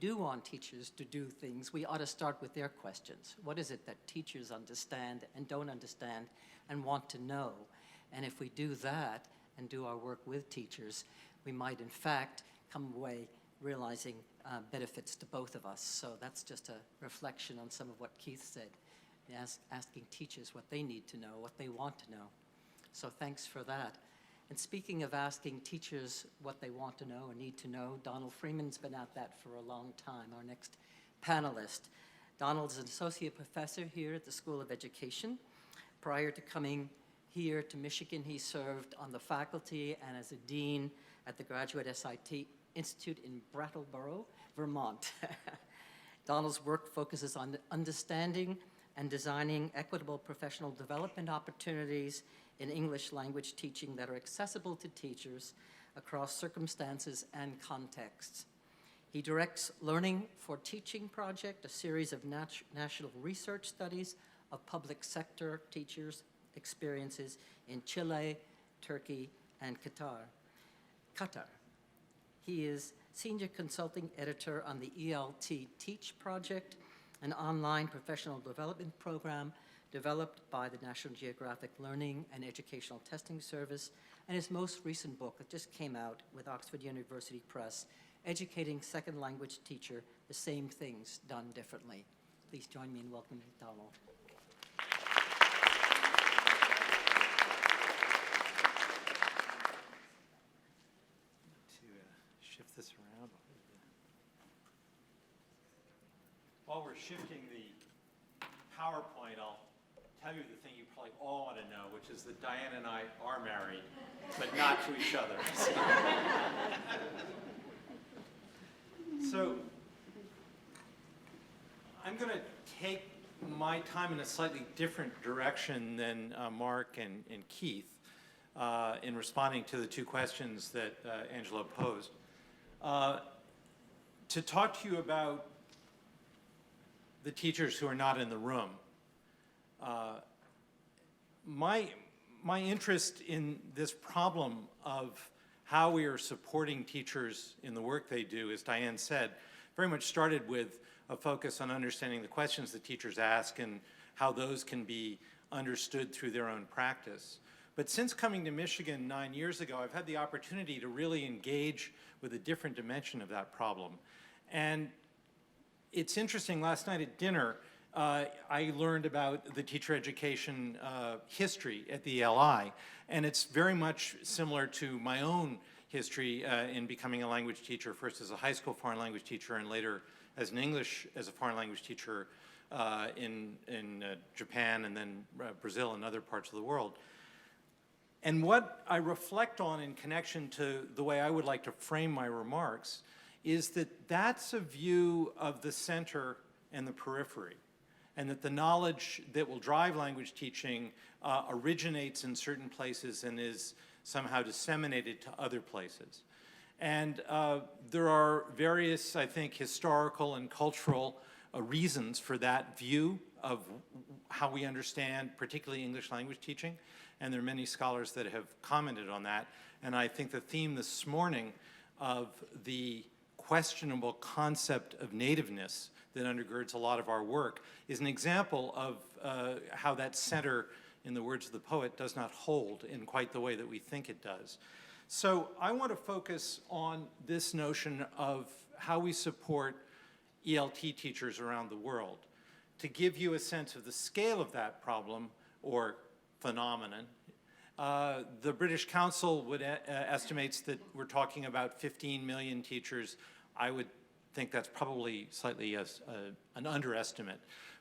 do want teachers to do things, we ought to start with their questions. What is it that teachers understand and don't understand and want to know? And if we do that and do our work with teachers, we might in fact come away realizing benefits to both of us. So that's just a reflection on some of what Keith said, asking teachers what they need to know, what they want to know. So thanks for that. And speaking of asking teachers what they want to know or need to know, Donald Freeman's been at that for a long time, our next panelist. Donald's an associate professor here at the School of Education. Prior to coming here to Michigan, he served on the faculty and as a dean at the Graduate SIT Institute in Brattleboro, Vermont. Donald's work focuses on understanding and designing equitable professional development opportunities in English language teaching that are accessible to teachers across circumstances and contexts. He directs Learning for Teaching Project, a series of national research studies of public sector teachers' experiences in Chile, Turkey, and Qatar. He is senior consulting editor on the ELT Teach Project, an online professional development program developed by the National Geographic Learning and Educational Testing Service, and his most recent book that just came out with Oxford University Press, Educating Second Language Teacher, The Same Things Done Differently. Please join me in welcoming Donald. Shift this around. While we're shifting the PowerPoint, I'll tell you the thing you probably all want to know, which is that Diane and I are married, but not to each other. So I'm going to take my time in a slightly different direction than Mark and Keith in responding to the two questions that Angelo posed. To talk to you about the teachers who are not in the room. My interest in this problem of how we are supporting teachers in the work they do, as Diane said, very much started with a focus on understanding the questions that teachers ask and how those can be understood through their own practice. But since coming to Michigan 9 years ago, I've had the opportunity to really engage with a different dimension of that problem. And it's interesting, last night at dinner, I learned about the teacher education history at the ELI, and it's very much similar to my own history in becoming a language teacher, first as a high school foreign language teacher and later as a foreign language teacher in Japan and then Brazil and other parts of the world. And what I reflect on in connection to the way I would like to frame my remarks is that that's a view of the center and the periphery, and that the knowledge that will drive language teaching originates in certain places and is somehow disseminated to other places. And there are various, I think, historical and cultural reasons for that view of how we understand particularly English language teaching, and there are many scholars that have commented on that. And I think the theme this morning of the questionable concept of nativeness that undergirds a lot of our work is an example of how that center, in the words of the poet, does not hold in quite the way that we think it does. So I want to focus on this notion of how we support ELT teachers around the world. To give you a sense of the scale of that problem or phenomenon, the British Council estimates that we're talking about 15 million teachers. I would think that's probably slightly an underestimate.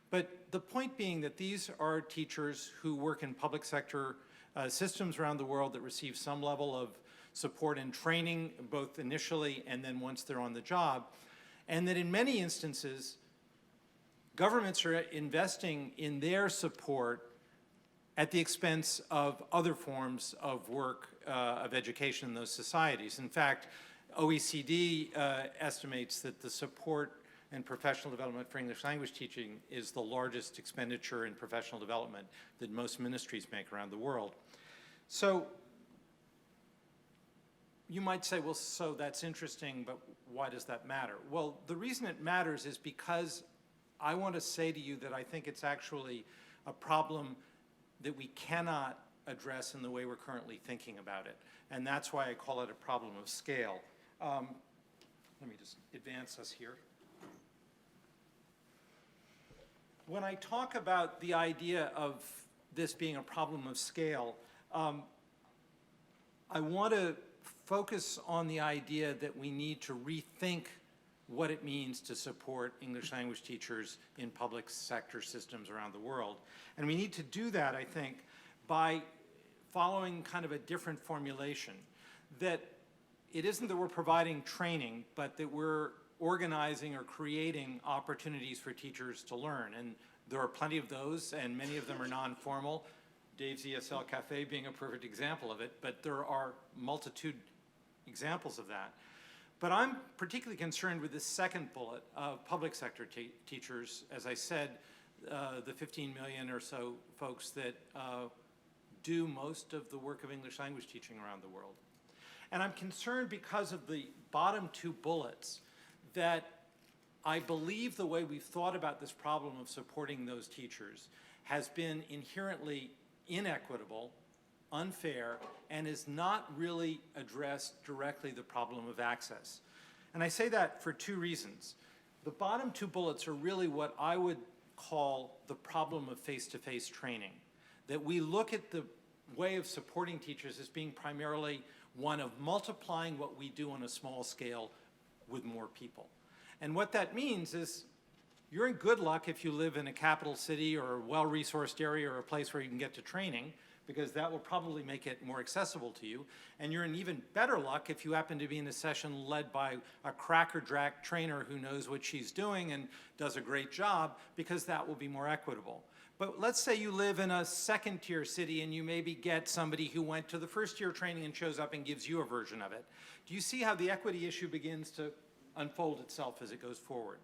But the point being that these are teachers who work in public sector systems around the world that receive some level of support and training, both initially and then once they're on the job, and that in many instances, governments are investing in their support at the expense of other forms of work, of education in those societies. In fact, OECD estimates that the support and professional development for English language teaching is the largest expenditure in professional development that most ministries make around the world. So you might say, well, so that's interesting, but why does that matter? Well, the reason it matters is because I want to say to you that I think it's actually a problem that we cannot address in the way we're currently thinking about it. And that's why I call it a problem of scale. Let me just advance us here. When I talk about the idea of this being a problem of scale, I want to focus on the idea that we need to rethink what it means to support English language teachers in public sector systems around the world. And we need to do that, I think, by following kind of a different formulation, that it isn't that we're providing training, but that we're organizing or creating opportunities for teachers to learn. And there are plenty of those, and many of them are non-formal. Dave's ESL Cafe being a perfect example of it, but there are multitude examples of that. But I'm particularly concerned with this second bullet of public sector teachers. As I said, the 15 million or so folks that do most of the work of English language teaching around the world. And I'm concerned because of the bottom two bullets that I believe the way we've thought about this problem of supporting those teachers has been inherently inequitable, unfair, and has not really addressed directly the problem of access. And I say that for two reasons. The bottom two bullets are really what I would call the problem of face-to-face training, that we look at the way of supporting teachers as being primarily one of multiplying what we do on a small scale with more people. And what that means is you're in good luck if you live in a capital city or a well-resourced area or a place where you can get to training, because that will probably make it more accessible to you. And you're in even better luck if you happen to be in a session led by a cracker-jack trainer who knows what she's doing and does a great job, because that will be more equitable. But let's say you live in a second-tier city and you maybe get somebody who went to the first-tier training and shows up and gives you a version of it. Do you see how the equity issue begins to unfold itself as it goes forward?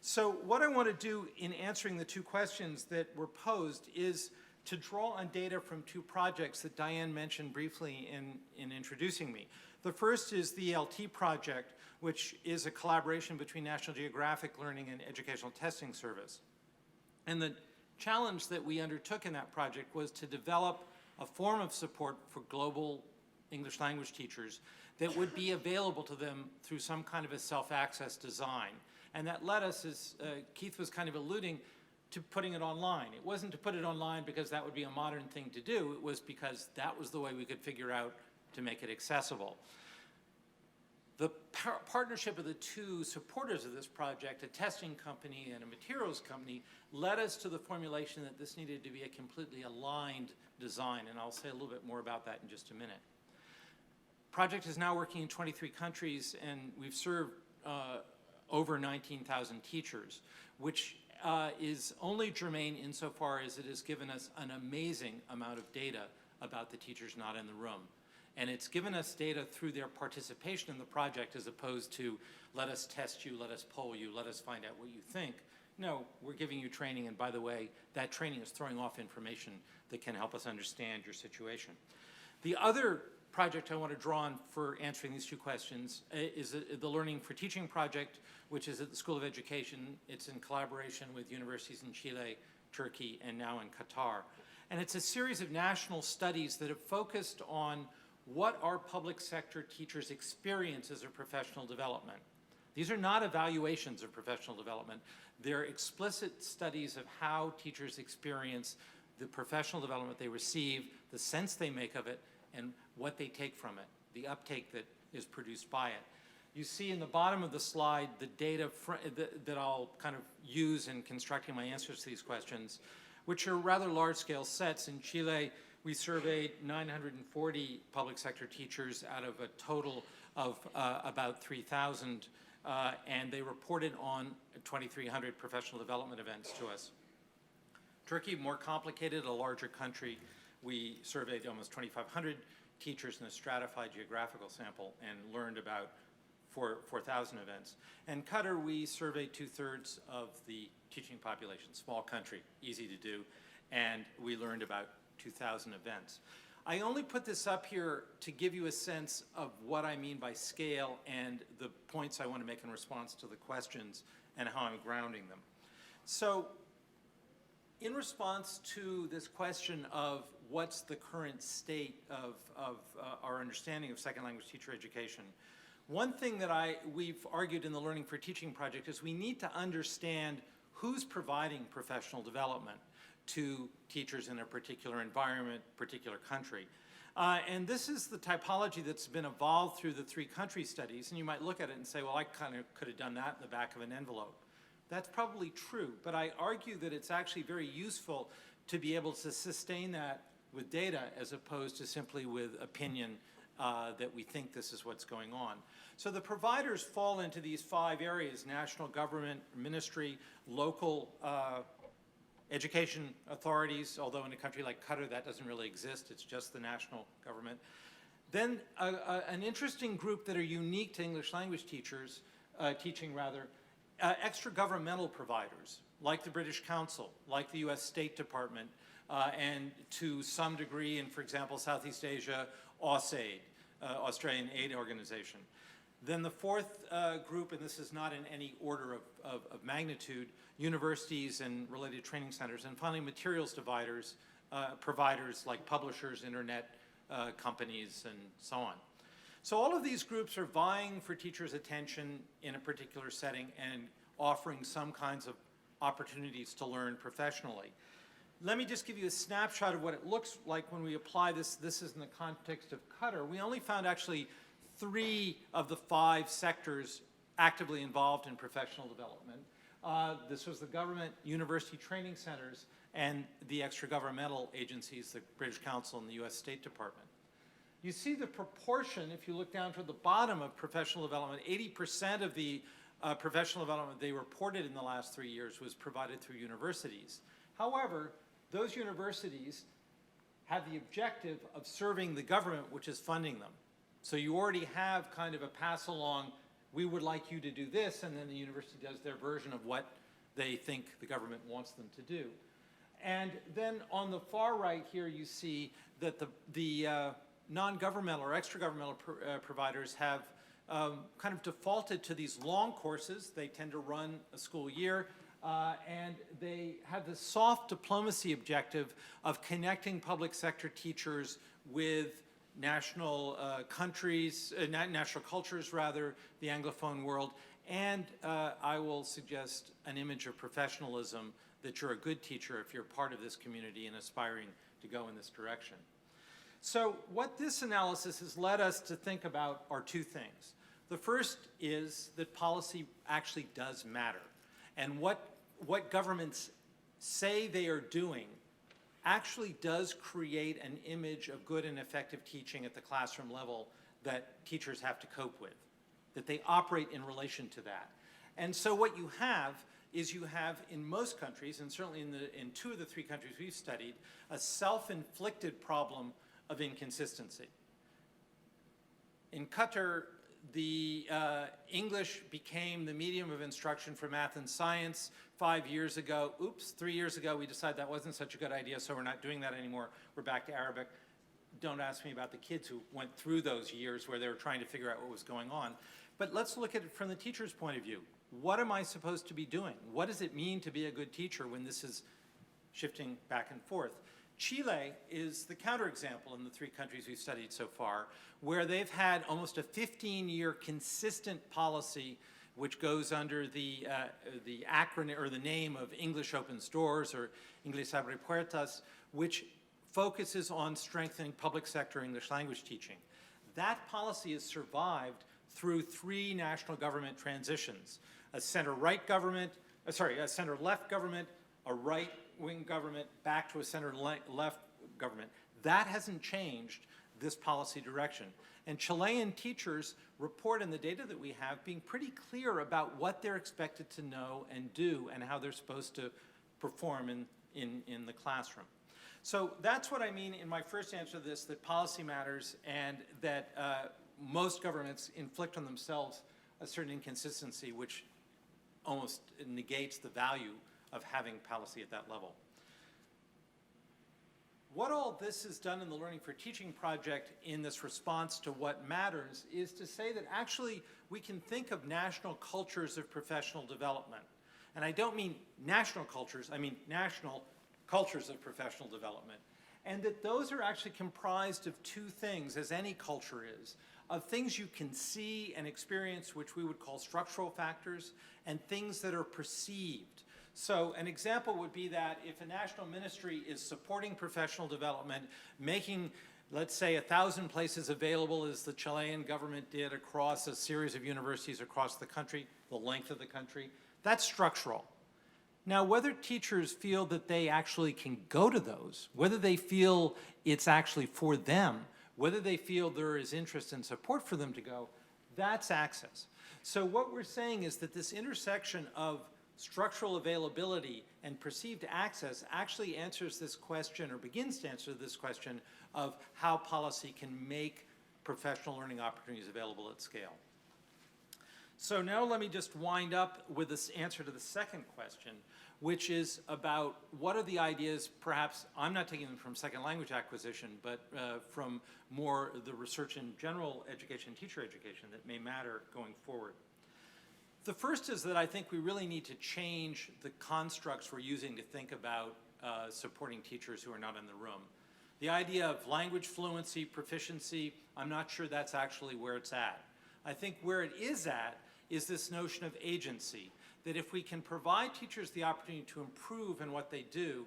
So what I want to do in answering the two questions that were posed is to draw on data from two projects that Diane mentioned briefly in introducing me. The first is the ELT project, which is a collaboration between National Geographic Learning and Educational Testing Service. And the challenge that we undertook in that project was to develop a form of support for global English language teachers that would be available to them through some kind of a self-access design. And that led us, as Keith was kind of alluding, to putting it online. It wasn't to put it online because that would be a modern thing to do. It was because that was the way we could figure out to make it accessible. The partnership of the two supporters of this project, a testing company and a materials company, led us to the formulation that this needed to be a completely aligned design, and I'll say a little bit more about that in just a minute. Project is now working in 23 countries, and we've served over 19,000 teachers, which is only germane insofar as it has given us an amazing amount of data about the teachers not in the room. And it's given us data through their participation in the project as opposed to let us test you, let us poll you, let us find out what you think. No, we're giving you training, and by the way, that training is throwing off information that can help us understand your situation. The other project I want to draw on for answering these two questions is the Learning for Teaching project, which is at the School of Education. It's in collaboration with universities in Chile, Turkey, and now in Qatar. And it's a series of national studies that have focused on what our public sector teachers experience as a professional development. These are not evaluations of professional development. They're explicit studies of how teachers experience the professional development they receive, the sense they make of it, and what they take from it, the uptake that is produced by it. You see in the bottom of the slide the data that I'll kind of use in constructing my answers to these questions, which are rather large-scale sets. In Chile, we surveyed 940 public sector teachers out of a total of about 3,000, and they reported on 2,300 professional development events to us. Turkey, more complicated, a larger country. We surveyed almost 2,500 teachers in a stratified geographical sample and learned about 4,000 events. And Qatar, we surveyed 2/3 of the teaching population, small country, easy to do, and we learned about 2,000 events. I only put this up here to give you a sense of what I mean by scale and the points I want to make in response to the questions and how I'm grounding them. So, in response to this question of what's the current state of our understanding of second language teacher education, one thing that we've argued in the Learning for Teaching project is we need to understand who's providing professional development to teachers in a particular environment, particular country. And this is the typology that's been evolved through the 3 country studies, and you might look at it and say, well, I kind of could have done that in the back of an envelope. That's probably true, but I argue that it's actually very useful to be able to sustain that with data as opposed to simply with opinion that we think this is what's going on. So the providers fall into these 5 areas: national government, ministry, local education authorities, although in a country like Qatar that doesn't really exist, it's just the national government. Then an interesting group that are unique to English language teachers, extra-governmental providers, like the British Council, like the US State Department, and to some degree in, for example, Southeast Asia, AusAid, Australian Aid Organization. Then the 4th group, and this is not in any order of magnitude, universities and related training centers, and finally materials providers like publishers, internet companies, and so on. So all of these groups are vying for teachers' attention in a particular setting and offering some kinds of opportunities to learn professionally. Let me just give you a snapshot of what it looks like when we apply this. This is in the context of Qatar. We only found actually 3 of the 5 sectors actively involved in professional development. This was the government, university training centers, and the extra-governmental agencies, the British Council and the US State Department. You see the proportion, if you look down to the bottom of professional development, 80% of the professional development they reported in the last 3 years was provided through universities. However, those universities have the objective of serving the government, which is funding them. So you already have kind of a pass-along, we would like you to do this, and then the university does their version of what they think the government wants them to do. And then on the far right here, you see that the non-governmental or extra-governmental providers have kind of defaulted to these long courses. They tend to run a school year, and they have the soft diplomacy objective of connecting public sector teachers with national national cultures rather, the Anglophone world, And I will suggest an image of professionalism, that you're a good teacher if you're part of this community and aspiring to go in this direction. So what this analysis has led us to think about are two things. The first is that policy actually does matter. And what governments say they are doing actually does create an image of good and effective teaching at the classroom level that teachers have to cope with, that they operate in relation to that. And so what you have is you have in most countries, and certainly in 2 of the 3 countries we've studied, a self-inflicted problem of inconsistency. In Qatar, the English became the medium of instruction for math and science 5 years ago. Oops, 3 years ago we decided that wasn't such a good idea, so we're not doing that anymore. We're back to Arabic. Don't ask me about the kids who went through those years where they were trying to figure out what was going on. But let's look at it from the teacher's point of view. What am I supposed to be doing? What does it mean to be a good teacher when this is shifting back and forth? Chile is the counterexample in the 3 countries we've studied so far, where they've had almost a 15-year consistent policy which goes under the acronym or the name of English Opens Doors, or Inglés Abre Puertas, which focuses on strengthening public sector English language teaching. That policy has survived through 3 national government transitions: a center-right government, a center-left government, a right-wing government, back to a center-left government. That hasn't changed this policy direction. And Chilean teachers report in the data that we have being pretty clear about what they're expected to know and do and how they're supposed to perform in the classroom. So that's what I mean in my first answer to this, that policy matters and that most governments inflict on themselves a certain inconsistency which almost negates the value of having policy at that level. What all this has done in the Learning for Teaching project in this response to what matters is to say that actually we can think of national cultures of professional development. And I don't mean national cultures, I mean national cultures of professional development. And that those are actually comprised of 2 things, as any culture is, of things you can see and experience, which we would call structural factors, and things that are perceived. So an example would be that if a national ministry is supporting professional development, making, let's say, 1,000 places available, as the Chilean government did across a series of universities across the country, the length of the country, that's structural. Now, whether teachers feel that they actually can go to those, whether they feel it's actually for them, whether they feel there is interest and support for them to go, that's access. So what we're saying is that this intersection of structural availability and perceived access actually answers this question, or begins to answer this question, of how policy can make professional learning opportunities available at scale. So now let me just wind up with this answer to the second question, which is about what are the ideas, perhaps I'm not taking them from second language acquisition, but from more the research in general education, teacher education, that may matter going forward. The first is that I think we really need to change the constructs we're using to think about supporting teachers who are not in the room. The idea of language fluency, proficiency, I'm not sure that's actually where it's at. I think where it is at is this notion of agency, that if we can provide teachers the opportunity to improve in what they do,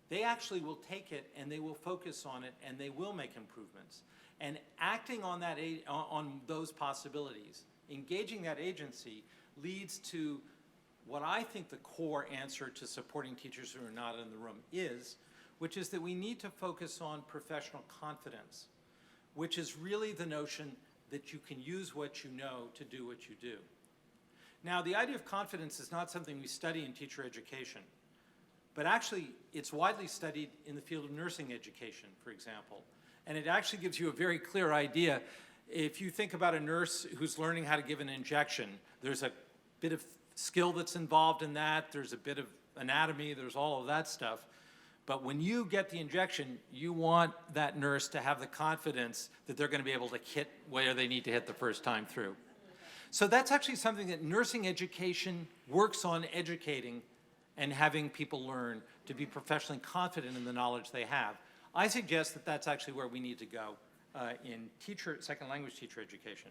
they actually will take it and they will focus on it and they will make improvements. And acting on that, on those possibilities, engaging that agency, leads to what I think the core answer to supporting teachers who are not in the room is, which is that we need to focus on professional confidence, which is really the notion that you can use what you know to do what you do. Now, the idea of confidence is not something we study in teacher education, but actually it's widely studied in the field of nursing education, for example. And it actually gives you a very clear idea. If you think about a nurse who's learning how to give an injection, there's a bit of skill that's involved in that, there's a bit of anatomy, there's all of that stuff. But when you get the injection, you want that nurse to have the confidence that they're going to be able to hit where they need to hit the first time through. So that's actually something that nursing education works on, educating and having people learn to be professionally confident in the knowledge they have. I suggest that that's actually where we need to go in second language teacher education.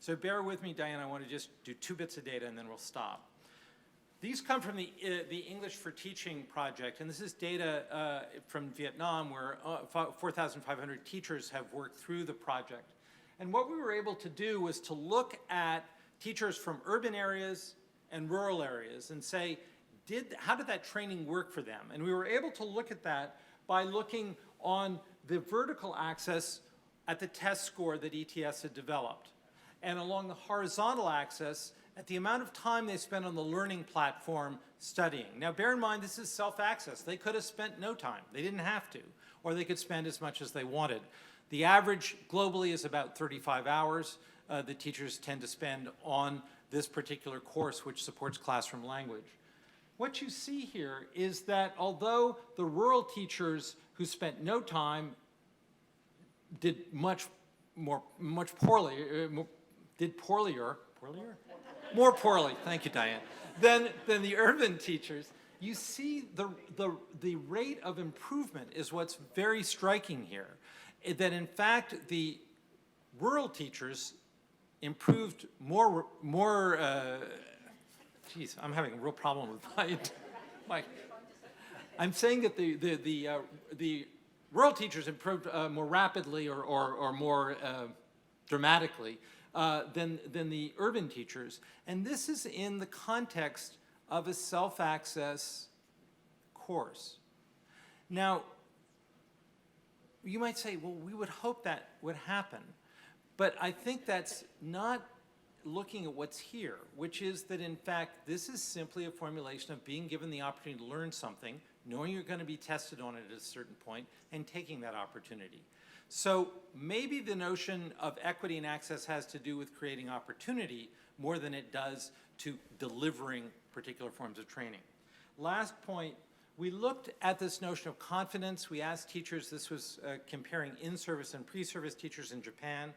So bear with me, Diane, I want to just do 2 bits of data and then we'll stop. These come from the English for Teaching project, and this is data from Vietnam where 4,500 teachers have worked through the project. And what we were able to do was to look at teachers from urban areas and rural areas and say, how did that training work for them? And we were able to look at that by looking on the vertical axis at the test score that ETS had developed, and along the horizontal axis at the amount of time they spent on the learning platform studying. Now bear in mind, this is self-access. They could have spent no time. They didn't have to, or they could spend as much as they wanted. The average globally is about 35 hours that teachers tend to spend on this particular course, which supports classroom language. What you see here is that although the rural teachers who spent no time did more poorly, thank you, Diane, than the urban teachers, you see the rate of improvement is what's very striking here. That in fact, the rural teachers improved geez, I'm having a real problem with my I'm saying that the rural teachers improved more rapidly or more dramatically than the urban teachers. And this is in the context of a self-access course. Now, you might say, well, we would hope that would happen. But I think that's not looking at what's here, which is that, in fact, this is simply a formulation of being given the opportunity to learn something, knowing you're going to be tested on it at a certain point, and taking that opportunity. So maybe the notion of equity and access has to do with creating opportunity more than it does to delivering particular forms of training. Last point, we looked at this notion of confidence. We asked teachers, this was comparing in-service and pre-service teachers in Japan,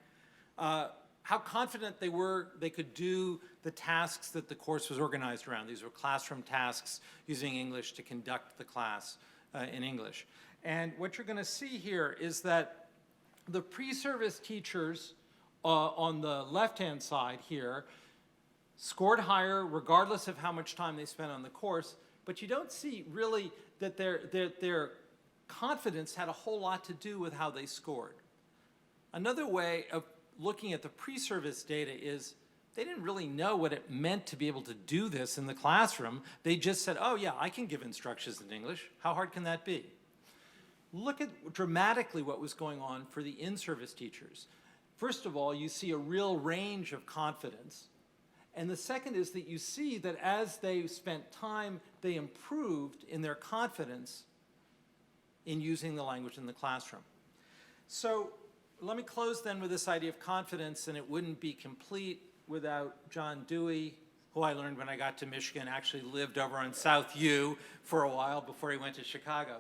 how confident they were they could do the tasks that the course was organized around. These were classroom tasks using English to conduct the class in English. And what you're going to see here is that the pre-service teachers on the left-hand side here scored higher regardless of how much time they spent on the course, but you don't see really that their confidence had a whole lot to do with how they scored. Another way of looking at the pre-service data is they didn't really know what it meant to be able to do this in the classroom. They just said, oh yeah, I can give instructions in English. How hard can that be? Look at dramatically what was going on for the in-service teachers. First of all, you see a real range of confidence. And the second is that you see that as they spent time, they improved in their confidence in using the language in the classroom. So let me close then with this idea of confidence, and it wouldn't be complete without John Dewey, who I learned when I got to Michigan, actually lived over on South U for a while before he went to Chicago.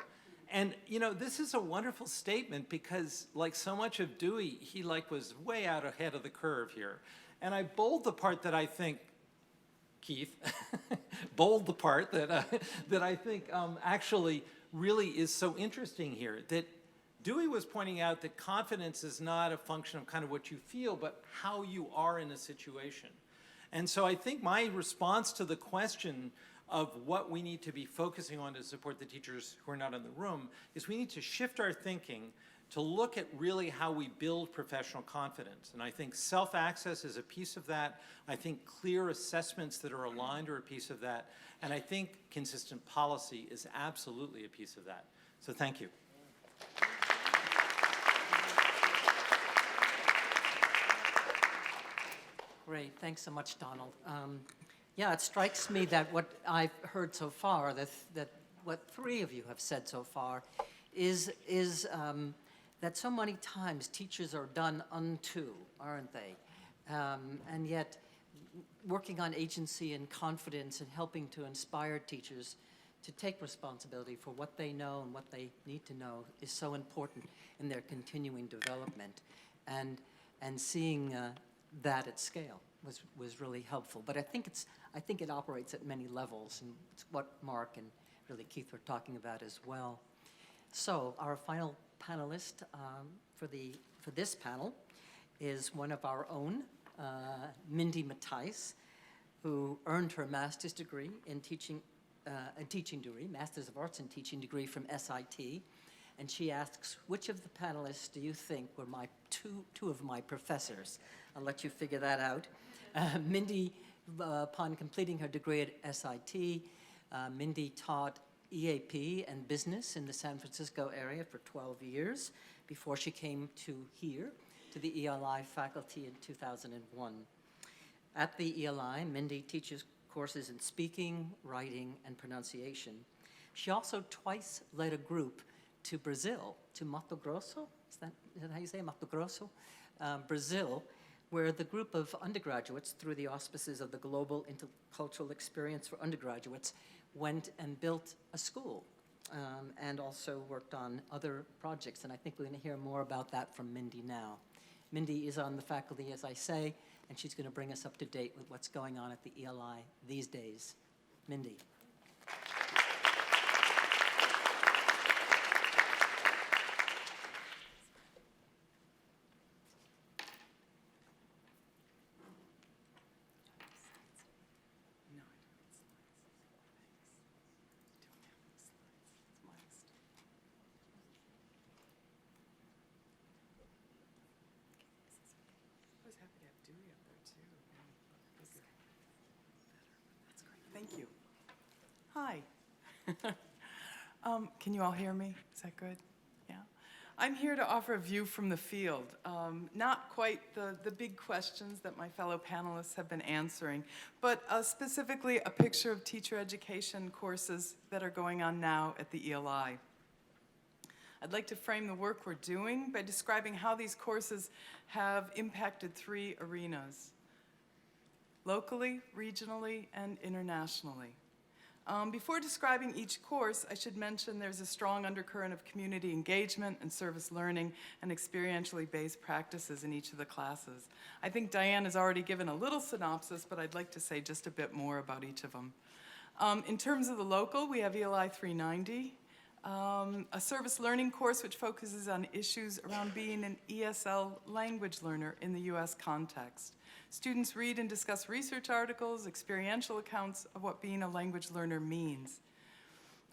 And you know, this is a wonderful statement because like so much of Dewey, he was way out ahead of the curve here. And I bold the part that I think, Keith, bold the part that, that I think actually really is so interesting here, that Dewey was pointing out that confidence is not a function of kind of what you feel, but how you are in a situation. And so I think my response to the question of what we need to be focusing on to support the teachers who are not in the room is we need to shift our thinking to look at really how we build professional confidence. And I think self-access is a piece of that. I think clear assessments that are aligned are a piece of that. And I think consistent policy is absolutely a piece of that. So thank you. Great, thanks so much, Donald. Yeah, it strikes me that what I've heard so far, that what 3 of you have said so far, is that so many times teachers are done unto, aren't they? And yet, working on agency and confidence and helping to inspire teachers to take responsibility for what they know and what they need to know is so important in their continuing development. And seeing that at scale was really helpful. But I think it operates at many levels, and it's what Mark and really Keith were talking about as well. So our final panelist for this panel is one of our own, Mindy Matthijs, who earned her master's degree in teaching, Master's of Arts in Teaching degree from SIT. And she asks, which of the panelists do you think were my two of my professors? I'll let you figure that out. Mindy, upon completing her degree at SIT, Mindy taught EAP and business in the San Francisco area for 12 years before she came to here, to the ELI faculty in 2001. At the ELI, Mindy teaches courses in speaking, writing, and pronunciation. She also twice led a group to Brazil, to Mato Grosso, is that how you say it? Mato Grosso? Brazil, where the group of undergraduates, through the auspices of the Global Intercultural Experience for Undergraduates, went and built a school and also worked on other projects. And I think we're going to hear more about that from Mindy now. Mindy is on the faculty, as I say, and she's going to bring us up to date with what's going on at the ELI these days. Mindy. Thank you. Hi. Can you all hear me? Is that good? Yeah. I'm here to offer a view from the field. Not quite the big questions that my fellow panelists have been answering, but specifically a picture of teacher education courses that are going on now at the ELI. I'd like to frame the work we're doing by describing how these courses have impacted three arenas: locally, regionally, and internationally. Before describing each course, I should mention there's a strong undercurrent of community engagement and service learning and experientially based practices in each of the classes. I think Diane has already given a little synopsis, but I'd like to say just a bit more about each of them. In terms of the local, we have ELI 390, a service learning course which focuses on issues around being an ESL language learner in the US context. Students read and discuss research articles, experiential accounts of what being a language learner means.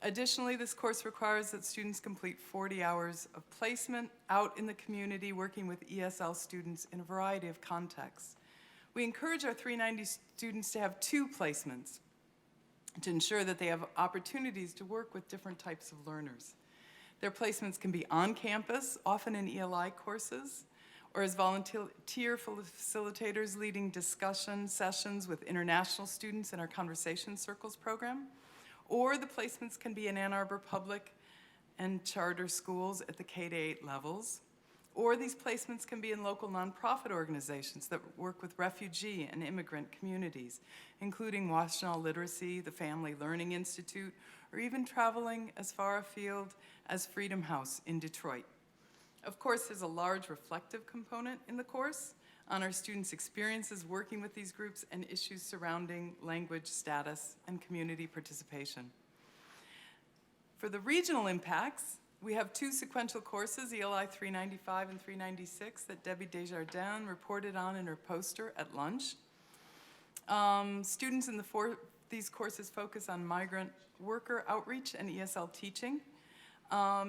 Additionally, this course requires that students complete 40 hours of placement out in the community working with ESL students in a variety of contexts. We encourage our 390 students to have 2 placements to ensure that they have opportunities to work with different types of learners. Their placements can be on campus, often in ELI courses, or as volunteer facilitators leading discussion sessions with international students in our Conversation Circles program. Or the placements can be in Ann Arbor public and charter schools at the K-8 levels. Or these placements can be in local nonprofit organizations that work with refugee and immigrant communities, including Washtenaw Literacy, the Family Learning Institute, or even traveling as far afield as Freedom House in Detroit. Of course, there's a large reflective component in the course on our students' experiences working with these groups and issues surrounding language status and community participation. For the regional impacts, we have 2 sequential courses, ELI 395 and 396, that Debbie Desjardins reported on in her poster at lunch. Students in these courses focus on migrant worker outreach and ESL teaching.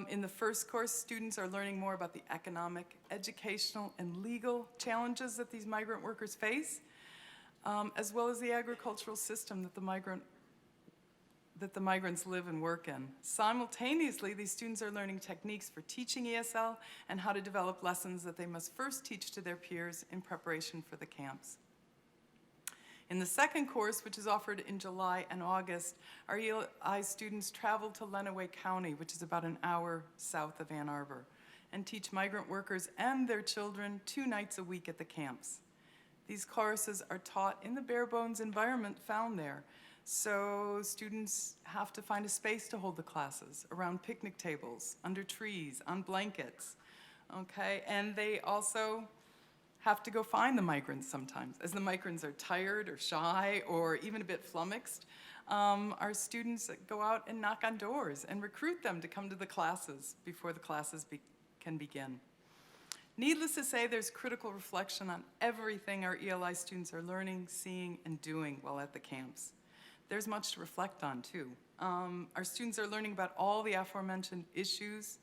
In the first course, students are learning more about the economic, educational, and legal challenges that these migrant workers face, as well as the agricultural system that the migrants live and work in. Simultaneously, these students are learning techniques for teaching ESL and how to develop lessons that they must first teach to their peers in preparation for the camps. In the second course, which is offered in July and August, our ELI students travel to Lenawee County, which is about an hour south of Ann Arbor, and teach migrant workers and their children 2 nights a week at the camps. These courses are taught in the bare-bones environment found there, so students have to find a space to hold the classes, around picnic tables, under trees, on blankets, okay? And they also have to go find the migrants sometimes. As the migrants are tired or shy or even a bit flummoxed, our students go out and knock on doors and recruit them to come to the classes before the classes can begin. Needless to say, there's critical reflection on everything our ELI students are learning, seeing, and doing while at the camps. There's much to reflect on, too. Our students are learning about all the aforementioned issues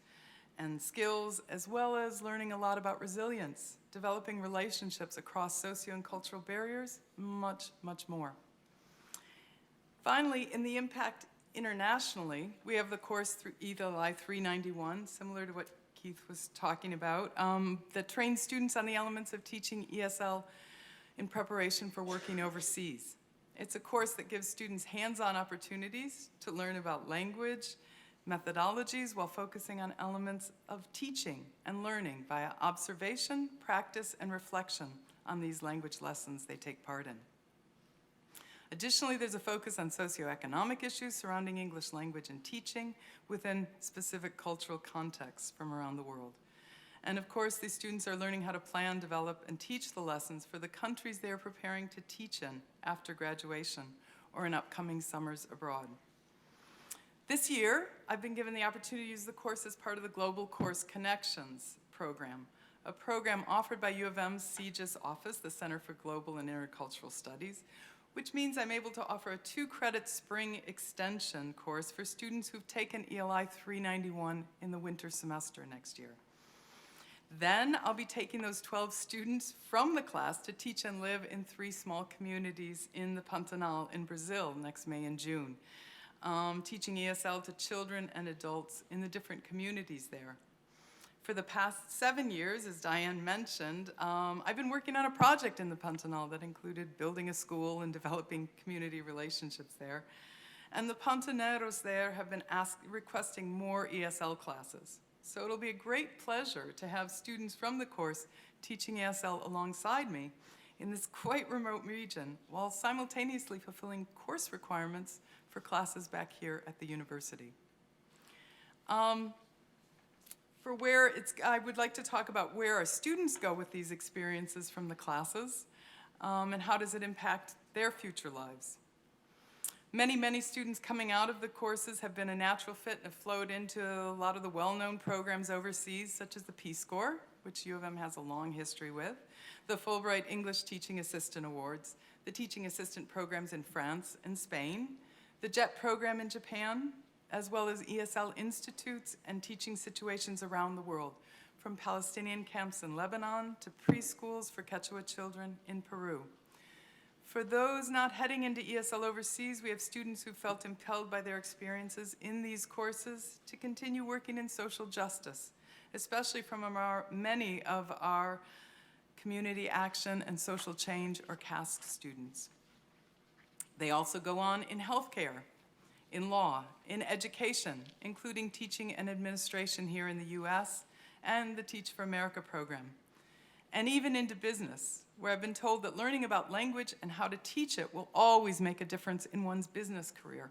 and skills, as well as learning a lot about resilience, developing relationships across socio and cultural barriers, much, much more. Finally, in the impact internationally, we have the course through ELI 391, similar to what Keith was talking about, that trains students on the elements of teaching ESL in preparation for working overseas. It's a course that gives students hands-on opportunities to learn about language, methodologies, while focusing on elements of teaching and learning via observation, practice, and reflection on these language lessons they take part in. Additionally, there's a focus on socioeconomic issues surrounding English language and teaching within specific cultural contexts from around the world. And of course, these students are learning how to plan, develop, and teach the lessons for the countries they are preparing to teach in after graduation or in upcoming summers abroad. This year, I've been given the opportunity to use the course as part of the Global Course Connections program, a program offered by U of M's CGIS office, the Center for Global and Intercultural Studies, which means I'm able to offer a 2-credit spring extension course for students who've taken ELI 391 in the winter semester next year. Then I'll be taking those 12 students from the class to teach and live in 3 small communities in the Pantanal in Brazil next May and June, teaching ESL to children and adults in the different communities there. For the past 7 years, as Diane mentioned, I've been working on a project in the Pantanal that included building a school and developing community relationships there. And the Pantaneros there have been requesting more ESL classes. So it'll be a great pleasure to have students from the course teaching ESL alongside me in this quite remote region, while simultaneously fulfilling course requirements for classes back here at the university. I would like to talk about where our students go with these experiences from the classes, and how does it impact their future lives. Many, many students coming out of the courses have been a natural fit and have flowed into a lot of the well-known programs overseas, such as the Peace Corps, which U of M has a long history with, the Fulbright English Teaching Assistant Awards, the teaching assistant programs in France and Spain, the JET program in Japan, as well as ESL institutes and teaching situations around the world, from Palestinian camps in Lebanon to preschools for Quechua children in Peru. For those not heading into ESL overseas, we have students who felt impelled by their experiences in these courses to continue working in social justice, especially from many of our community action and social change or CASC students. They also go on in healthcare, in law, in education, including teaching and administration here in the US, and the Teach for America program, and even into business, where I've been told that learning about language and how to teach it will always make a difference in one's business career.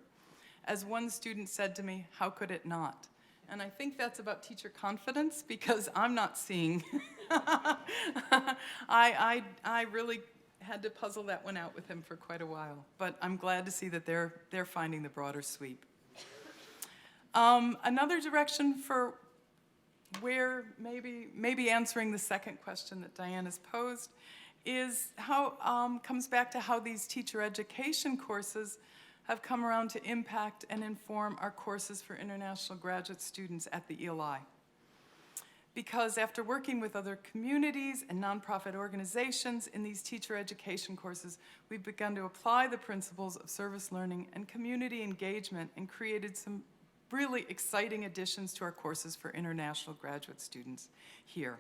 As one student said to me, how could it not? And I think that's about teacher confidence, because I'm not seeing. I really had to puzzle that one out with him for quite a while, but I'm glad to see that they're finding the broader sweep. Another direction for where maybe answering the second question that Diane has posed is how comes back to how these teacher education courses have come around to impact and inform our courses for international graduate students at the ELI. Because after working with other communities and nonprofit organizations in these teacher education courses, we've begun to apply the principles of service learning and community engagement and created some really exciting additions to our courses for international graduate students here.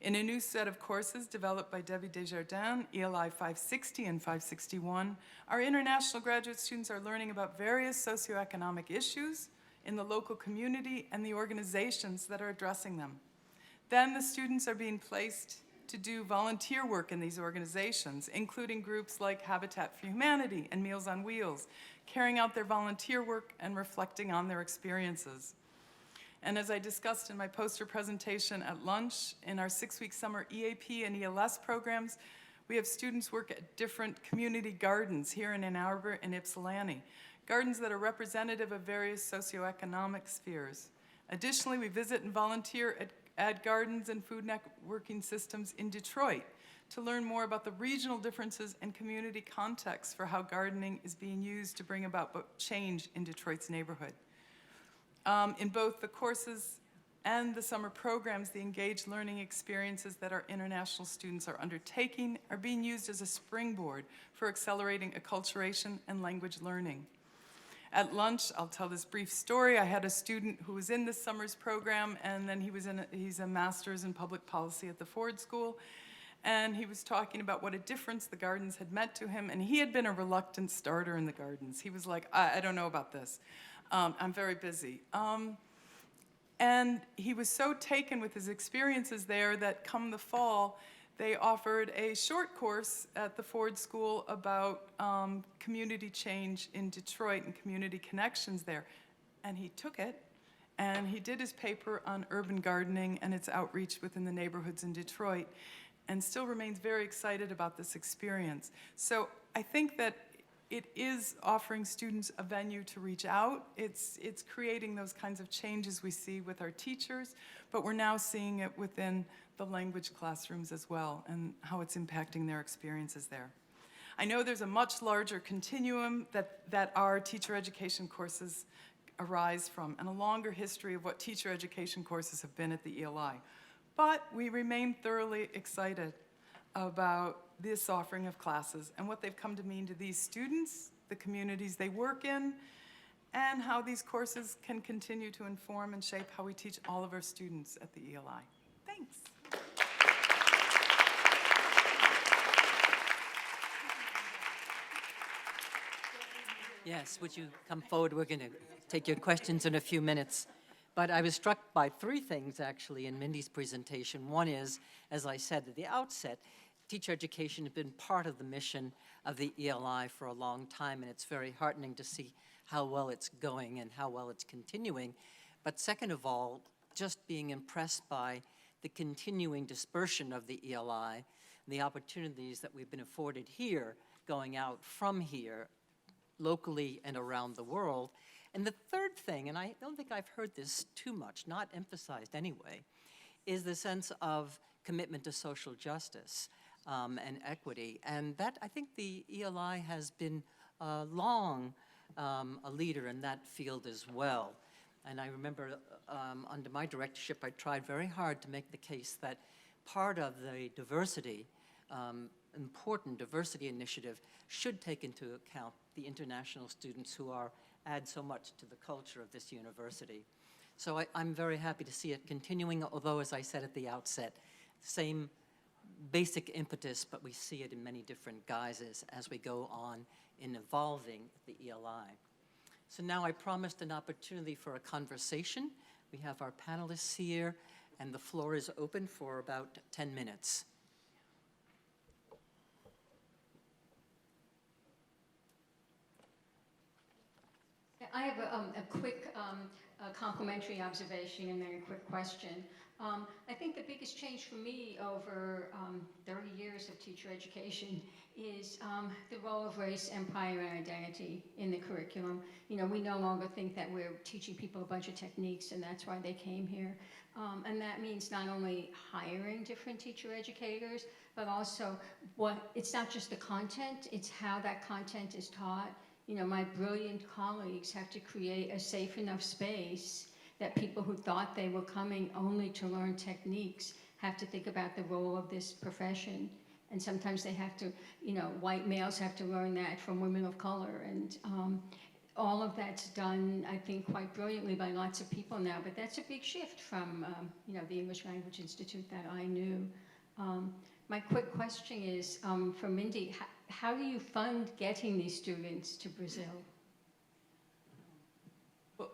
In a new set of courses developed by Debbie Desjardins, ELI 560 and 561, our international graduate students are learning about various socioeconomic issues in the local community and the organizations that are addressing them. Then the students are being placed to do volunteer work in these organizations, including groups like Habitat for Humanity and Meals on Wheels, carrying out their volunteer work and reflecting on their experiences. And as I discussed in my poster presentation at lunch, in our 6-week summer EAP and ELS programs, we have students work at different community gardens here in Ann Arbor and Ypsilanti, gardens that are representative of various socioeconomic spheres. Additionally, we visit and volunteer at Gardens and Food Networking Systems in Detroit to learn more about the regional differences and community context for how gardening is being used to bring about change in Detroit's neighborhood. In both the courses and the summer programs, the engaged learning experiences that our international students are undertaking are being used as a springboard for accelerating acculturation and language learning. At lunch, I'll tell this brief story. I had a student who was in this summer's program, and then he's a master's in public policy at the Ford School, and he was talking about what a difference the Gardens had meant to him, and he had been a reluctant starter in the Gardens. He was like, I don't know about this. I'm very busy. And he was so taken with his experiences there that come the fall, they offered a short course at the Ford School about community change in Detroit and community connections there. And he took it, and he did his paper on urban gardening and its outreach within the neighborhoods in Detroit, and still remains very excited about this experience. So I think that it is offering students a venue to reach out. It's creating those kinds of changes we see with our teachers, but we're now seeing it within the language classrooms as well, and how it's impacting their experiences there. I know there's a much larger continuum that our teacher education courses arise from, and a longer history of what teacher education courses have been at the ELI. But we remain thoroughly excited about this offering of classes and what they've come to mean to these students, the communities they work in, and how these courses can continue to inform and shape how we teach all of our students at the ELI. Thanks. Yes, would you come forward? We're going to take your questions in a few minutes. But I was struck by three things, actually, in Mindy's presentation. One is, as I said at the outset, teacher education has been part of the mission of the ELI for a long time, and it's very heartening to see how well it's going and how well it's continuing. But second of all, just being impressed by the continuing dispersion of the ELI and the opportunities that we've been afforded here, going out from here, locally and around the world. And the third thing, and I don't think I've heard this too much, not emphasized anyway, is the sense of commitment to social justice and equity. And that, I think the ELI has been long a leader in that field as well. And I remember under my directorship, I tried very hard to make the case that part of the diversity, important diversity initiative should take into account the international students who add so much to the culture of this university. So I'm very happy to see it continuing, although, as I said at the outset, same basic impetus, but we see it in many different guises as we go on in evolving the ELI. So now I promised an opportunity for a conversation. We have our panelists here, and the floor is open for about 10 minutes. I have a quick complimentary observation and then a quick question. I think the biggest change for me over 30 years of teacher education is the role of race, empire, and identity in the curriculum. You know, we no longer think that we're teaching people a bunch of techniques and that's why they came here. And that means not only hiring different teacher educators, but also it's not just the content, it's how that content is taught. You know, my brilliant colleagues have to create a safe enough space that people who thought they were coming only to learn techniques have to think about the role of this profession. And sometimes they have to, you know, white males have to learn that from women of color. And all of that's done, I think, quite brilliantly by lots of people now. But that's a big shift from, you know, the English Language Institute that I knew. My quick question is, for Mindy, how do you fund getting these students to Brazil? Well,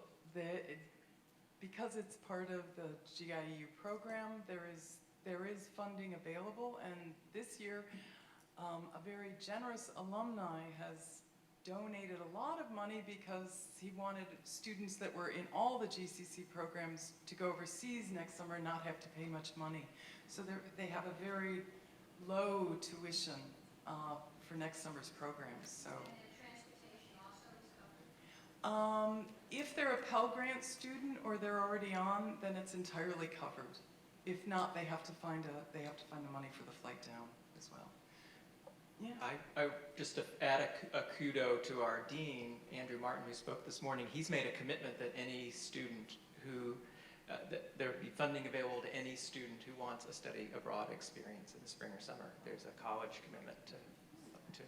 because it's part of the GIEU program, there is funding available, and this year, a very generous alumni has donated a lot of money because he wanted students that were in all the GCC programs to go overseas next summer and not have to pay much money. So they have a very low tuition for next summer's programs. So, if they're a Pell Grant student or they're already on, then it's entirely covered. If not, they have to find the money for the flight down as well. Yeah. I just to add a kudo to our dean, Andrew Martin, who spoke this morning. He's made a commitment that any student who, that there would be funding available to any student who wants a study abroad experience in the spring or summer. There's a college commitment to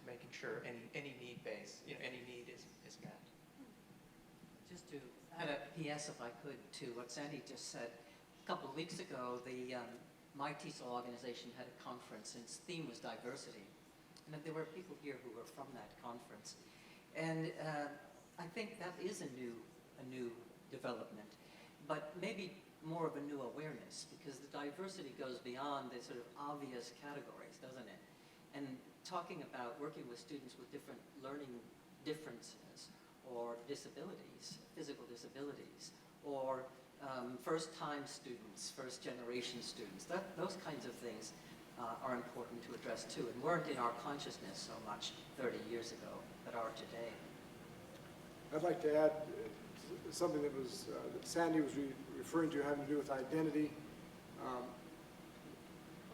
making sure any need base, any need is met. Just to add a PS, if I could, to what Sandy just said. A couple of weeks ago, the My TESOL organization had a conference, and its theme was diversity. And there were people here who were from that conference. And I think that is a new development, but maybe more of a new awareness, because the diversity goes beyond the sort of obvious categories, doesn't it? And talking about working with students with different learning differences or disabilities, physical disabilities, or first-time students, first-generation students, those kinds of things are important to address too, and weren't in our consciousness so much 30 years ago, but are today. I'd like to add something that Sandy was referring to, having to do with identity.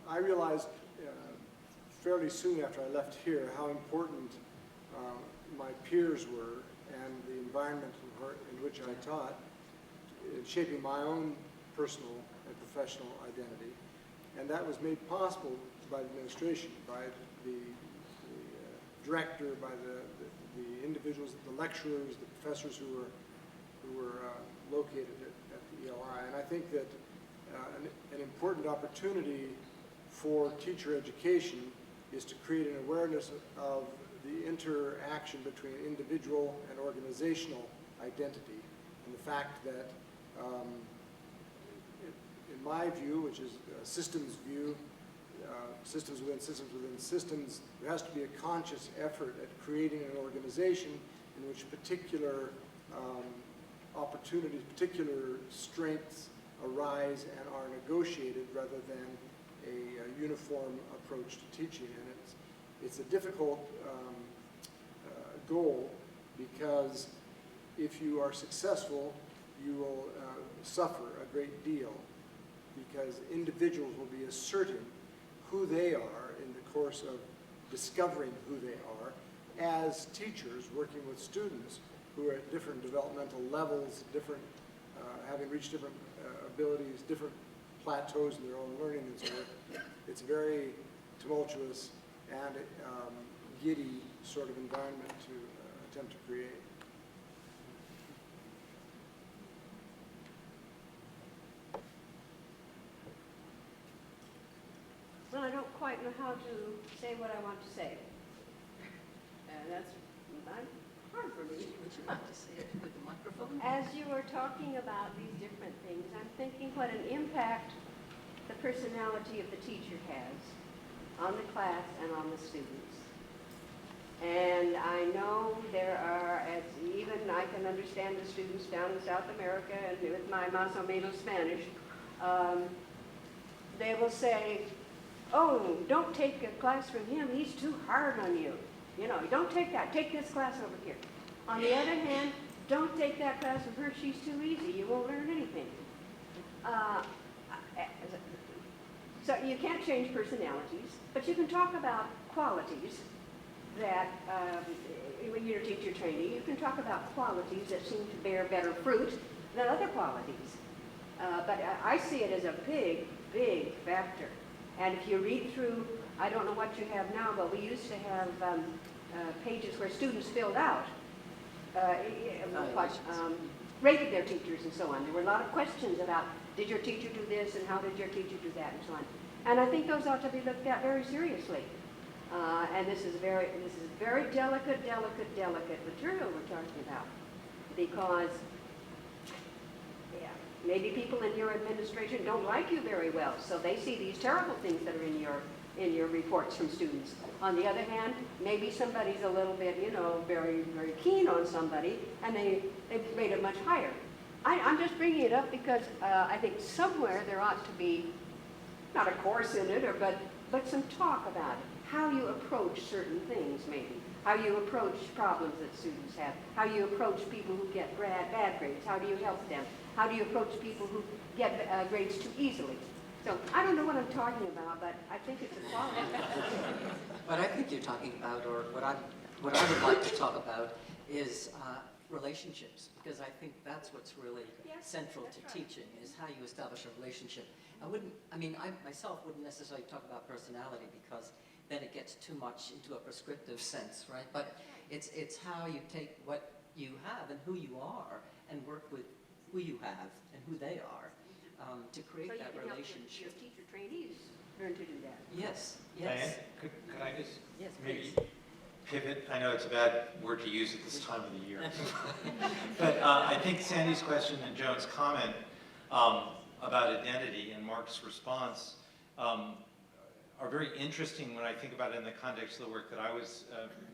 I realized fairly soon after I left here how important my peers were and the environment in which I taught in shaping my own personal and professional identity. And that was made possible by the administration, by the director, by the individuals, the lecturers, the professors who were located at the ELI. And I think that an important opportunity for teacher education is to create an awareness of the interaction between individual and organizational identity, and the fact that in my view, which is a systems view, systems within systems within systems, there has to be a conscious effort at creating an organization in which particular opportunities, particular strengths arise and are negotiated rather than a uniform approach to teaching. And it's a difficult goal, because if you are successful, you will suffer a great deal, because individuals will be asserting who they are in the course of discovering who they are as teachers working with students who are at different developmental levels, having reached different abilities, different plateaus in their own learning and so forth. It's a very tumultuous and giddy sort of environment to attempt to create. Well, I don't quite know how to say what I want to say. And that's hard for me. Would you like to say it with the microphone? As you were talking about these different things, I'm thinking what an impact the personality of the teacher has on the class and on the students. And I know there are, as even I can understand the students down in South America, and with my más o menos Spanish, they will say, oh, don't take a class from him, he's too hard on you. You know, don't take that, take this class over here. On the other hand, don't take that class from her, she's too easy, you won't learn anything. So you can't change personalities, but you can talk about qualities that, when you're teacher training, you can talk about qualities that seem to bear better fruit than other qualities. But I see it as a big, big factor. And if you read through, I don't know what you have now, but we used to have pages where students filled out rated their teachers and so on. There were a lot of questions about, did your teacher do this, and how did your teacher do that, and so on. And I think those ought to be looked at very seriously. And this is very delicate material we're talking about, because maybe people in your administration don't like you very well, so they see these terrible things that are in your reports from students. On the other hand, maybe somebody's a little bit, very, very keen on somebody, and they rate it much higher. I'm just bringing it up because I think somewhere there ought to be, not a course in it, but some talk about it. How you approach certain things, maybe. How you approach problems that students have. How you approach people who get bad grades. How do you help them? How do you approach people who get grades too easily? So I don't know what I'm talking about, but I think it's equality. What I think you're talking about, or what I would like to talk about, is relationships, because I think that's what's really Yes, central that's to right. teaching, is how you establish a relationship. I myself wouldn't necessarily talk about personality, because then it gets too much into a prescriptive sense, right? But it's how you take what you have and who you are and work with who you have and who they are to create So you that can help your relationship. teacher trainees learn to do that. Yes, Diane, yes. could I just Yes, maybe please. pivot? I know it's a bad word to use at this time of the year. But I think Sandy's question and Joan's comment about identity and Mark's response are very interesting when I think about it in the context of the work that I was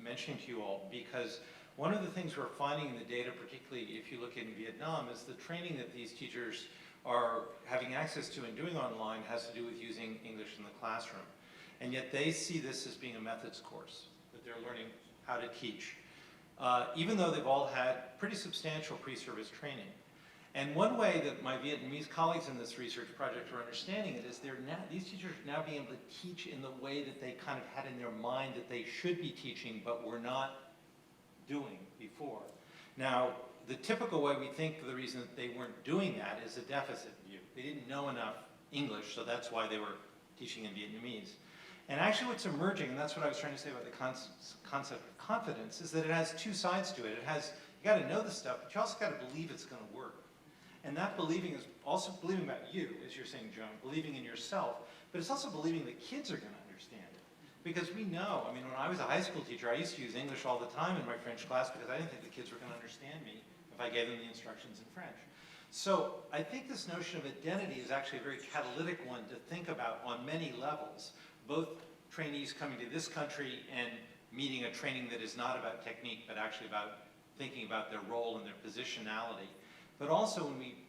mentioning to you all, because one of the things we're finding in the data, particularly if you look in Vietnam, is the training that these teachers are having access to and doing online has to do with using English in the classroom. And yet they see this as being a methods course, that they're learning how to teach, even though they've all had pretty substantial pre-service training. And one way that my Vietnamese colleagues in this research project are understanding it is these teachers are now being able to teach in the way that they kind of had in their mind that they should be teaching, but were not doing before. Now, the typical way we think the reason that they weren't doing that is a deficit view. They didn't know enough English, so that's why they were teaching in Vietnamese. And actually what's emerging, and that's what I was trying to say about the concept of confidence, is that it has two sides to it. It has, you gotta know the stuff, but you also gotta believe it's gonna work. And that believing is also believing about you, as you're saying, Joan, believing in yourself, but it's also believing that kids are gonna understand it. Because we know, I mean, when I was a high school teacher, I used to use English all the time in my French class because I didn't think the kids were gonna understand me if I gave them the instructions in French. So I think this notion of identity is actually a very catalytic one to think about on many levels, both trainees coming to this country and meeting a training that is not about technique, but actually about thinking about their role and their positionality. But also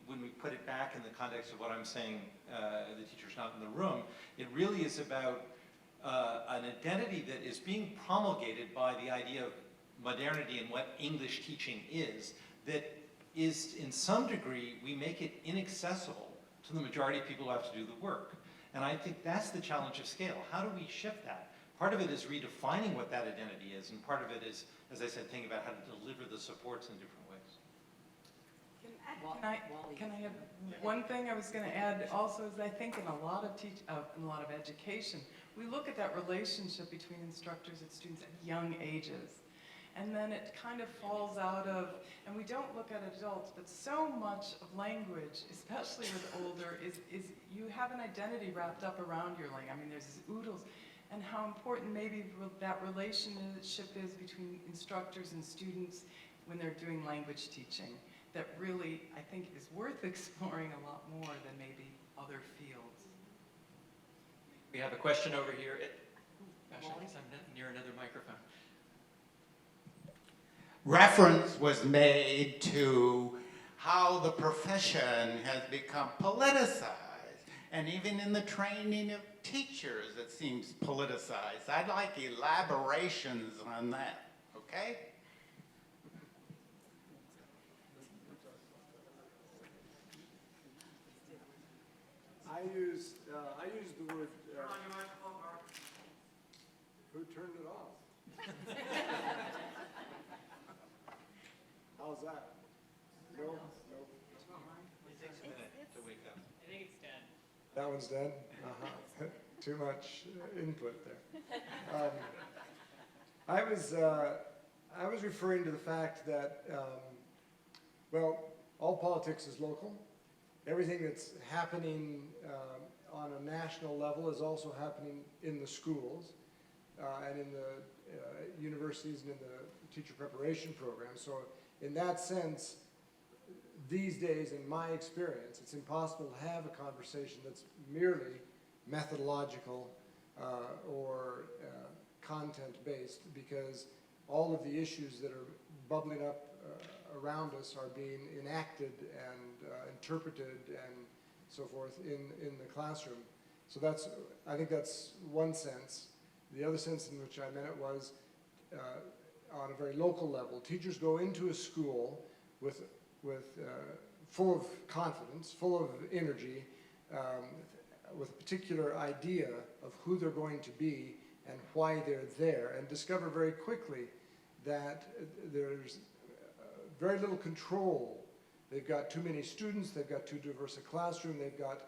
when we put it back in the context of what I'm saying, the teacher's not in the room, it really is about an identity that is being promulgated by the idea of modernity and what English teaching is, that is, in some degree, we make it inaccessible to the majority of people who have to do the work. And I think that's the challenge of scale. How do we shift that? Part of it is redefining what that identity is, and part of it is, as I said, thinking about how to deliver the supports in different ways. Can I add one thing I was going to add also is I think in a lot of education, we look at that relationship between instructors and students at young ages. And then it kind of falls out of, and we don't look at adults, but so much of language, especially with older, is you have an identity wrapped up around your language. I mean, there's these oodles, and how important maybe that relationship is between instructors and students when they're doing language teaching. That really, I think, is worth exploring a lot more than maybe other fields. We have a question over here. Gosh, I guess I'm not near another microphone. Reference was made to how the profession has become politicized, and even in the training of teachers it seems politicized. I'd like elaborations on that, okay? I used the word. Who turned it off? How's that? No, no. It takes a minute to wake up. That one's dead? Uh-huh. Too much input there. I was referring to the fact that, well, all politics is local. Everything that's happening on a national level is also happening in the schools and in the universities and in the teacher preparation program. So in that sense, these days, in my experience, it's impossible to have a conversation that's merely methodological or content-based, because all of the issues that are bubbling up around us are being enacted and interpreted and so forth in the classroom. So that's, I think that's one sense. The other sense in which I meant it was on a very local level. Teachers go into a school with full of confidence, full of energy, with a particular idea of who they're going to be and why they're there, and discover very quickly that there's very little control. They've got too many students, they've got too diverse a classroom, they've got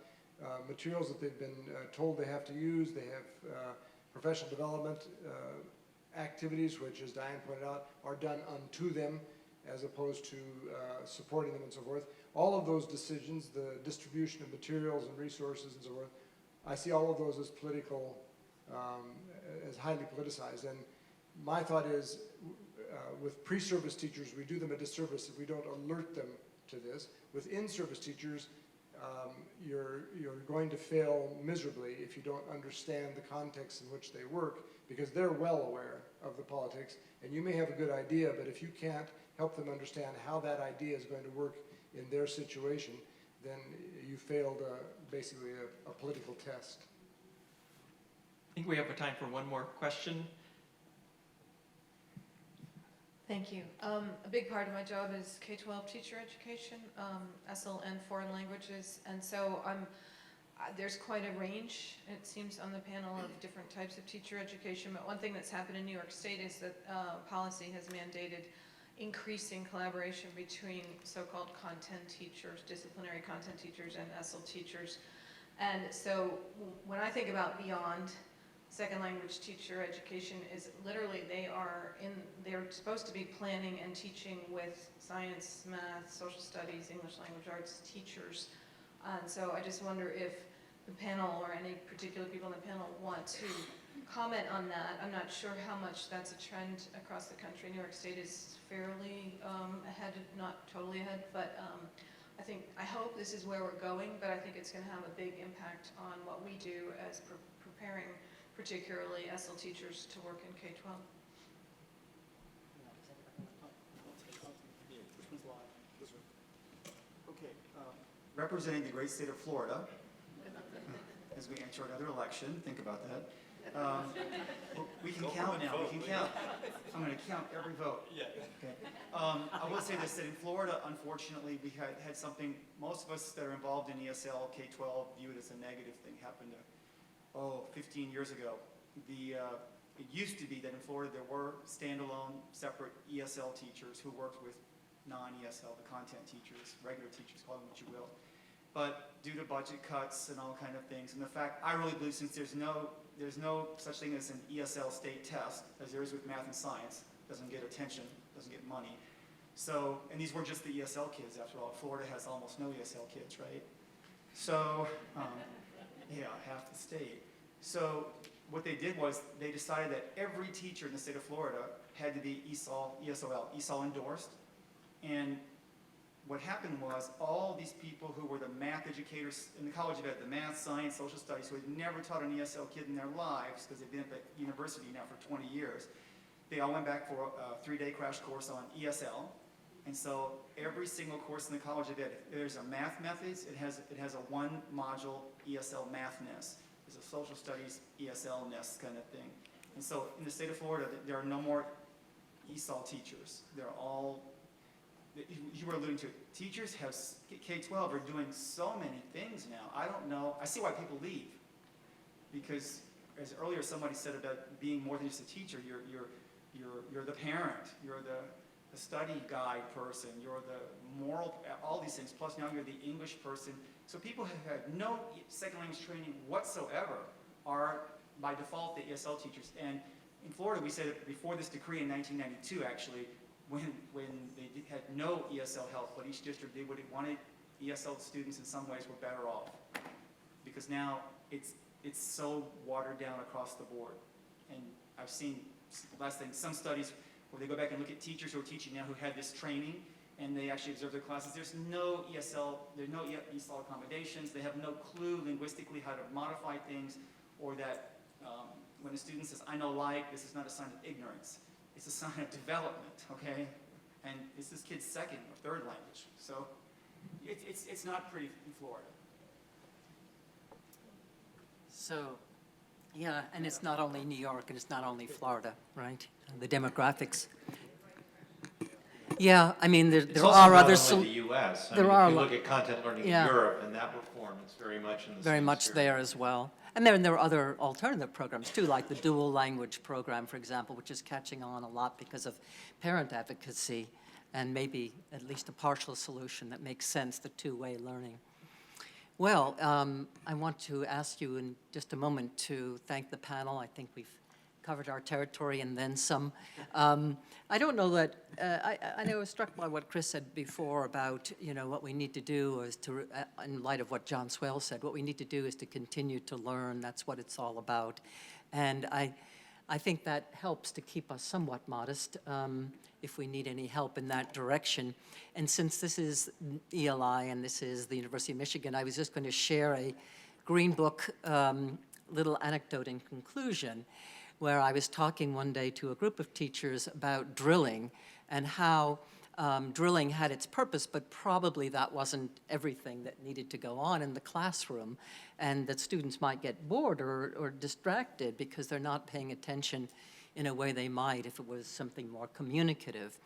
materials that they've been told they have to use, they have professional development activities, which, as Diane pointed out, are done unto them as opposed to supporting them and so forth. All of those decisions, the distribution of materials and resources and so forth, I see all of those as political, as highly politicized. And my thought is, with pre-service teachers, we do them a disservice if we don't alert them to this. With in-service teachers, you're going to fail miserably if you don't understand the context in which they work, because they're well aware of the politics, and you may have a good idea, but if you can't help them understand how that idea is going to work in their situation, then you failed basically a political test. I think we have time for one more question. Thank you. A big part of my job is K-12 teacher education, ESL and foreign languages, and so there's quite a range, it seems, on the panel of different types of teacher education. But one thing that's happened in New York State is that policy has mandated increasing collaboration between so-called content teachers, disciplinary content teachers, and ESL teachers. And so when I think about beyond second language teacher education, is literally they're supposed to be planning and teaching with science, math, social studies, English language arts teachers. And so I just wonder if the panel or any particular people on the panel want to comment on that. I'm not sure how much that's a trend across the country. New York State is fairly ahead, not totally ahead, but I hope this is where we're going, but I think it's going to have a big impact on what we do as preparing particularly ESL teachers to work in K-12. Okay, representing the great state of Florida, as we enter another election, think about that. We can count now, we can count. I'm going to count every vote. Okay. I will say this, that in Florida, unfortunately, we had something, most of us that are involved in ESL, K-12, view it as a negative thing, happened 15 years ago. It used to be that in Florida there were standalone, separate ESL teachers who worked with non-ESL, the content teachers, regular teachers, call them what you will. But due to budget cuts and all kind of things, and the fact, I really believe since there's no such thing as an ESL state test, as there is with math and science, doesn't get attention, doesn't get money. So, and these were just the ESL kids after all. Florida has almost no ESL kids, right? So, yeah, half the state. So what they did was they decided that every teacher in the state of Florida had to be ESOL endorsed. And what happened was all these people who were the math educators in the College of Ed, the math, science, social studies, who had never taught an ESL kid in their lives because they've been at the university now for 20 years, they all went back for a 3-day crash course on ESL. And so every single course in the College of Ed, if there's a math methods, it has a 1-module ESL mathness. There's a social studies ESL-ness kind of thing. And so in the state of Florida, there are no more ESOL teachers. They're all, you were alluding to it, teachers have, K-12 are doing so many things now. I don't know, I see why people leave. Because as earlier somebody said about being more than just a teacher, you're the parent, you're the study guide person, you're the moral, all these things, plus now you're the English person. So people have had no second language training whatsoever are by default the ESL teachers. And in Florida, we said that before this decree in 1992 actually, when they had no ESL help, but each district did what it wanted, ESL students in some ways were better off. Because now it's so watered down across the board. And I've seen, last thing, some studies where they go back and look at teachers who are teaching now who had this training, and they actually observe their classes. There's no ESL accommodations. They have no clue linguistically how to modify things, or that when a student says, I know like, this is not a sign of ignorance. It's a sign of development, okay? And it's this kid's second or third language. So it's not pretty in Florida. So, yeah, and it's not only New York and it's not only Florida, right? The demographics. Yeah, I mean, It's there also are not other, only the US. I there mean, are if you lo- look at content learning in Yeah. Europe and that reform, it's very much in the very same much spirit. there as well. And then there are other alternative programs too, like the dual language program, for example, which is catching on a lot because of parent advocacy and maybe at least a partial solution that makes sense, the two-way learning. Well, I want to ask you in just a moment to thank the panel. I think we've covered our territory and then some. I don't know that, I was struck by what Chris said before about, what we need to do is to, in light of what John Swale said, what we need to do is to continue to learn. That's what it's all about. And I think that helps to keep us somewhat modest if we need any help in that direction. And since this is ELI and this is the University of Michigan, I was just going to share a Green Book little anecdote in conclusion, where I was talking one day to a group of teachers about drilling and how drilling had its purpose, but probably that wasn't everything that needed to go on in the classroom, and that students might get bored or distracted because they're not paying attention in a way they might if it was something more communicative.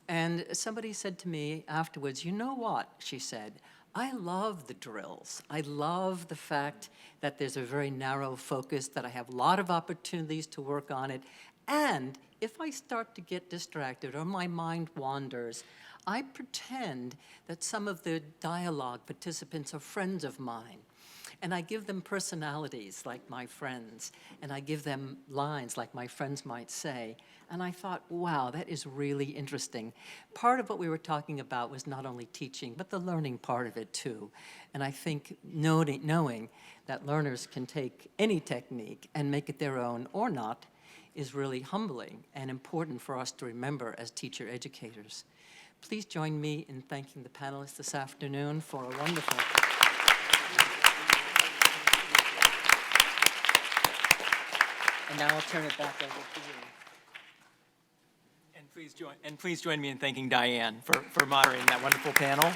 And somebody said to me afterwards, "You know what," she said, "I love the drills. I love the fact that there's a very narrow focus, that I have a lot of opportunities to work on it. And if I start to get distracted or my mind wanders, I pretend that some of the dialogue participants are friends of mine. And I give them personalities like my friends, and I give them lines like my friends might say." And I thought, wow, that is really interesting. Part of what we were talking about was not only teaching, but the learning part of it too. And I think knowing that learners can take any technique and make it their own or not is really humbling and important for us to remember as teacher educators. Please join me in thanking the panelists this afternoon for a wonderful. And now I'll turn it back over to you. And please join me in thanking Diane for moderating that wonderful panel.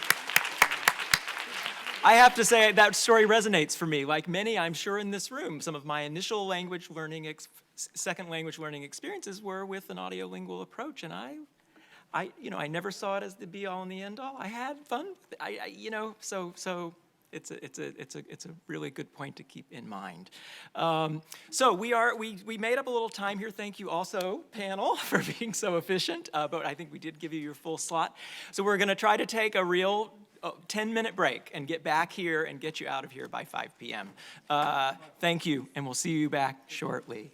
I have to say that story resonates for me. Like many, I'm sure, in this room, some of my initial language learning, second language learning experiences were with an audiolingual approach, and I never saw it as the be-all and the end-all. I had fun. So it's a really good point to keep in mind. So we made up a little time here. Thank you also, panel, for being so efficient. But I think we did give you your full slot. So we're going to try to take a real 10-minute break and get back here and get you out of here by 5 p.m. Thank you, and we'll see you back shortly.